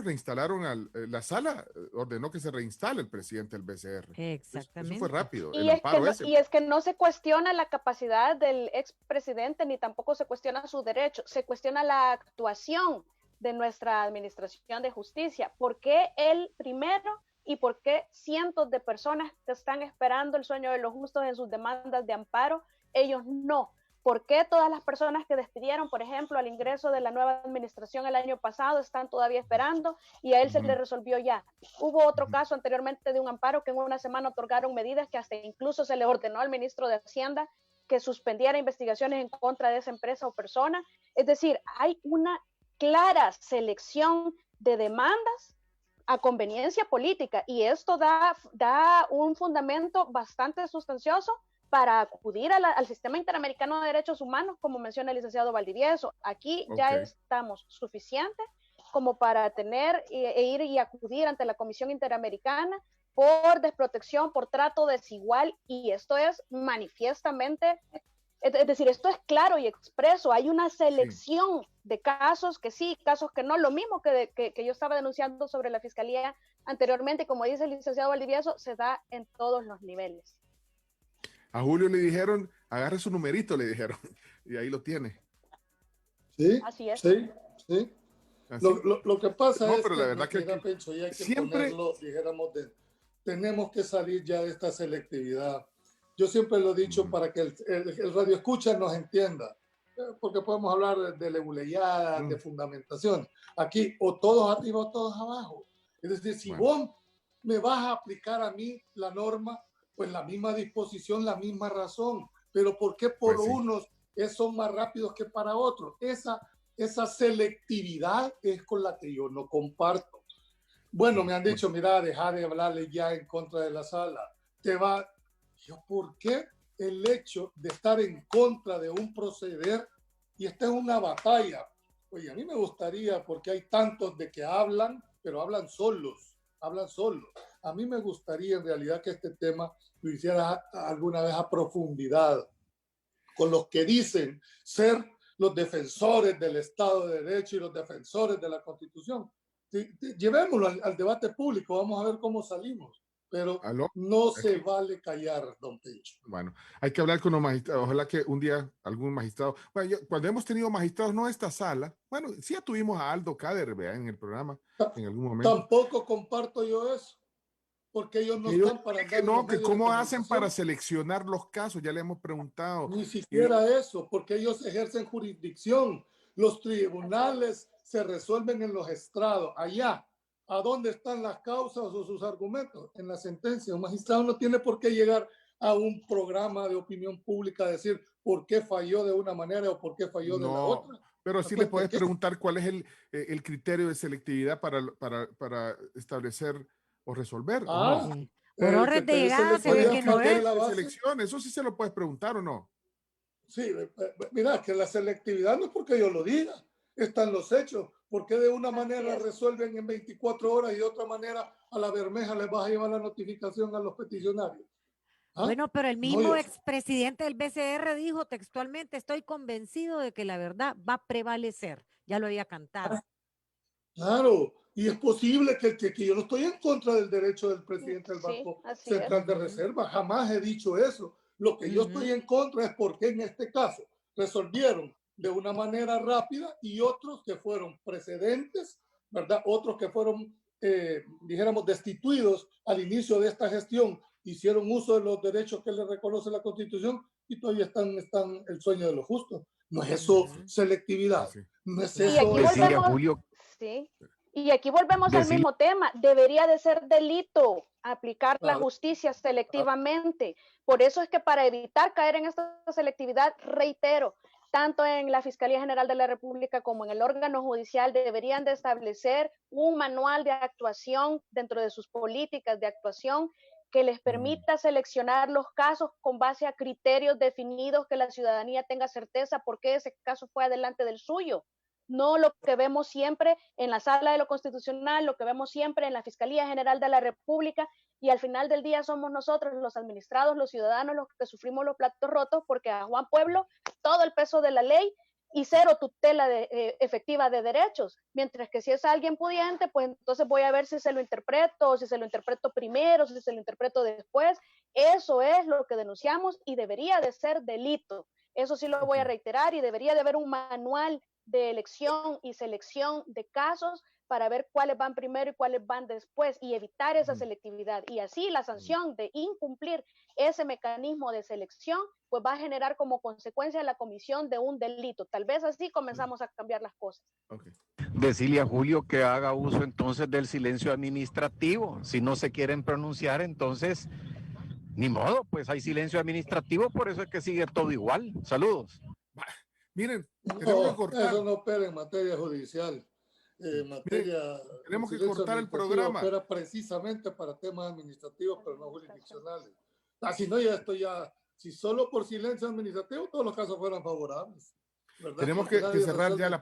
Reinstalaron la sala, ordenó que se reinstale el presidente del BCR. Exactamente. Eso fue rápido. Y es que no se cuestiona la capacidad del expresidente, ni tampoco se cuestiona su derecho, se cuestiona la actuación de nuestra administración de justicia. ¿Por qué él primero y por qué cientos de personas que están esperando el sueño de los justos en sus demandas de amparo, ellos no? ¿Por qué todas las personas que despidieron, por ejemplo, al ingreso de la nueva administración el año pasado, están todavía esperando y a él se le resolvió ya? Hubo otro caso anteriormente de un amparo que en una semana otorgaron medidas que hasta incluso se le ordenó al ministro de Hacienda que suspendiera investigaciones en contra de esa empresa o persona. Es decir, hay una clara selección de demandas a conveniencia política, y esto da un fundamento bastante sustancioso para acudir al sistema interamericano de derechos humanos, como menciona el licenciado Valdivieso. Aquí ya estamos suficientes como para tener e ir y acudir ante la Comisión Interamericana por desprotección, por trato desigual, y esto es manifiestamente, es decir, esto es claro y expreso. Hay una selección de casos que sí, casos que no, lo mismo que yo estaba denunciando sobre la Fiscalía anteriormente, como dice el licenciado Valdivieso, se da en todos los niveles. A Julio le dijeron, agarre su numerito, le dijeron, y ahí lo tiene. Sí, así es. Sí. Lo que pasa es pero la verdad que Pencho, y hay que siempre ponerlo, dijéramos, tenemos que salir ya de esta selectividad. Yo siempre lo he dicho para que el radio escucha nos entienda, porque podemos hablar de leguleyada, de fundamentación. Aquí, o todos arriba o todos abajo. Es decir, si vos me vas a aplicar a mí la norma, pues la misma disposición, la misma razón. Pero ¿por qué por unos son más rápidos que para otros? Esa selectividad es con la que yo no comparto. Bueno, me han dicho, mira, deja de hablarle ya en contra de la sala. ¿Por qué el hecho de estar en contra de un proceder? Y esta es una batalla. Oye, a mí me gustaría, porque hay tantos de que hablan, pero hablan solos. A mí me gustaría en realidad que este tema lo hiciera alguna vez a profundidad con los que dicen ser los defensores del Estado de Derecho y los defensores de la Constitución. Llevémoslo al debate público, vamos a ver cómo salimos. Pero no se vale callar, don Pencho. Bueno, hay que hablar con los magistrados. Ojalá que un día algún magistrado... Bueno, cuando hemos tenido magistrados, no esta sala, bueno, sí ya tuvimos a Aldo Cader, ¿verdad? En el programa, en algún momento. Tampoco comparto yo eso, porque ellos no están para... que cómo hacen para seleccionar los casos, ya le hemos preguntado. Ni siquiera eso, porque ellos ejercen jurisdicción. Los tribunales se resuelven en los estrados, allá. ¿A dónde están las causas o sus argumentos? En la sentencia. Un magistrado no tiene por qué llegar a un programa de opinión pública a decir por qué falló de una manera o por qué falló de la otra. Pero sí le puedes preguntar cuál es el criterio de selectividad para establecer o resolver. Por orden de llegada se ve que no es. Selección, eso sí se lo puedes preguntar o no. Sí, mira, que la selectividad no es porque yo lo diga, están los hechos. ¿Por qué de una manera resuelven en 24 horas y de otra manera a la bermeja les vas a llevar la notificación a los peticionarios? Bueno, pero el mismo expresidente del BCR dijo textualmente, estoy convencido de que la verdad va a prevalecer. Ya lo había cantado. Claro, y es posible que yo no estoy en contra del derecho del presidente del Banco Central de Reserva, jamás he dicho eso. Lo que yo estoy en contra es porque en este caso resolvieron de una manera rápida y otros que fueron precedentes, ¿verdad? Otros que fueron, dijéramos, destituidos al inicio de esta gestión, hicieron uso de los derechos que les reconoce la Constitución y todavía están el sueño de los justos. No es eso selectividad, no es eso... Y aquí volvemos al mismo tema. Debería de ser delito aplicar la justicia selectivamente. Por eso es que para evitar caer en esta selectividad, reitero, tanto en la Fiscalía General de la República como en el órgano judicial deberían de establecer un manual de actuación dentro de sus políticas de actuación que les permita seleccionar los casos con base a criterios definidos, que la ciudadanía tenga certeza por qué ese caso fue adelante del suyo. No lo que vemos siempre en la Sala de lo Constitucional, lo que vemos siempre en la Fiscalía General de la República, y al final del día somos nosotros, los administrados, los ciudadanos, los que sufrimos los platos rotos, porque a Juan Pueblo todo el peso de la ley y cero tutela efectiva de derechos, mientras que si es alguien pudiente, pues entonces voy a ver si se lo interpreto, si se lo interpreto primero, si se lo interpreto después. Eso es lo que denunciamos y debería de ser delito. Eso sí lo voy a reiterar, y debería de haber un manual de elección y selección de casos para ver cuáles van primero y cuáles van después y evitar esa selectividad. Y así la sanción de incumplir ese mecanismo de selección pues va a generar como consecuencia la comisión de un delito. Tal vez así comenzamos a cambiar las cosas. Decirle a Julio que haga uso entonces del silencio administrativo. Si no se quieren pronunciar, entonces ni modo, pues hay silencio administrativo, por eso es que sigue todo igual. Saludos. Miren, tenemos que cortar. Eso no opera en materia judicial. Tenemos que cortar el programa. Opera precisamente para temas administrativos, pero no jurisdiccionales. Si no, si solo por silencio administrativo, todos los casos fueran favorables. ¿Verdad? Tenemos que cerrar ya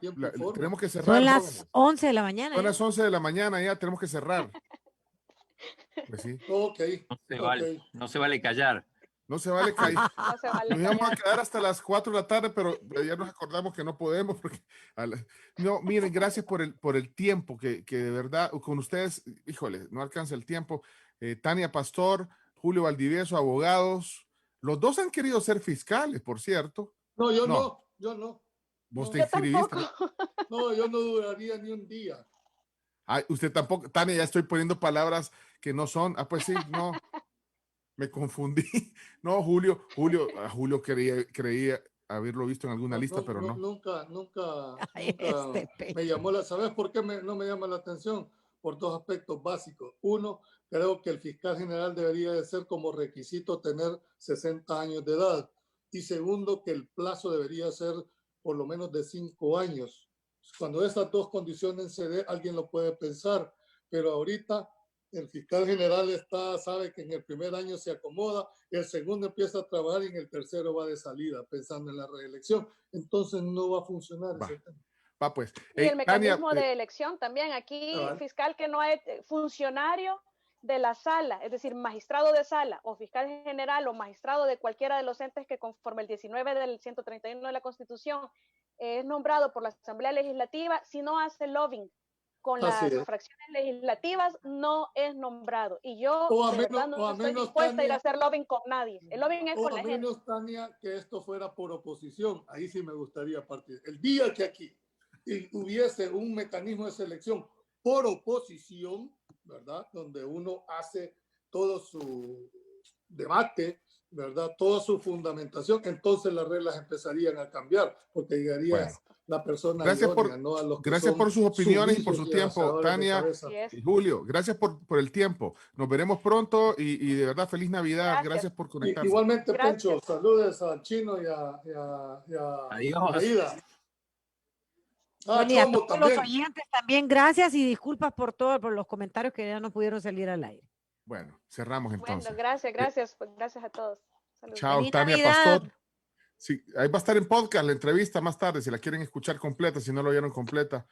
tenemos que cerrar. Son las 11 de la mañana. Son las 11 de la mañana, ya tenemos que cerrar. Pues sí. No se vale callar. No se vale callar. Nos íbamos a quedar hasta las 4 de la tarde, pero ya nos acordamos que no podemos. Porque no, miren, gracias por el tiempo, que de verdad, con ustedes, híjole, no alcanza el tiempo. Tania Pastor, Julio Valdivieso, abogados. Los dos han querido ser fiscales, por cierto. No, yo no. ¿Vos te inscribiste? No, yo no duraría ni un día. Ay, usted tampoco. Tania, ya estoy poniendo palabras que no son. Pues sí, no. Me confundí. No, Julio creía haberlo visto en alguna lista, pero no. Nunca me llamó ¿sabes por qué no me llama la atención? Por dos aspectos básicos. Uno, creo que el fiscal general debería de ser como requisito tener 60 años de edad. Y segundo, que el plazo debería ser por lo menos de 5 años. Cuando esas dos condiciones se den, alguien lo puede pensar, pero ahorita el fiscal general sabe que en el primer año se acomoda, el segundo empieza a trabajar y en el tercero va de salida, pensando en la reelección. Entonces no va a funcionar ese tema. Pues. Y el mecanismo de elección también, aquí fiscal que no es funcionario de la sala, es decir, magistrado de sala o fiscal general o magistrado de cualquiera de los entes que conforme el 19 del 131 de la Constitución es nombrado por la Asamblea Legislativa, si no hace lobbying con las fracciones legislativas, no es nombrado. Y yo de verdad no estoy dispuesta a ir a hacer lobbying con nadie. El lobbying es con la gente. O a menos, Tania, que esto fuera por oposición. Ahí sí me gustaría partir. El día que aquí hubiese un mecanismo de selección por oposición, ¿verdad? Donde uno hace todo su debate, ¿verdad? Toda su fundamentación, entonces las reglas empezarían a cambiar, porque llegaría la persona idónea, ¿no? A los que gracias por sus opiniones y por su tiempo, Tania y Julio. Gracias por el tiempo. Nos veremos pronto y de verdad, feliz Navidad. Gracias por conectarse. Igualmente, Pencho, saludes al Chino y a Aida. Bueno, y a todos los oyentes también, gracias y disculpas por los comentarios que ya no pudieron salir al aire. Bueno, cerramos entonces. Bueno, gracias a todos. Saludos. Chao, Tania Pastor. Sí, ahí va a estar en podcast la entrevista más tarde, si la quieren escuchar completa, si no lo vieron completa.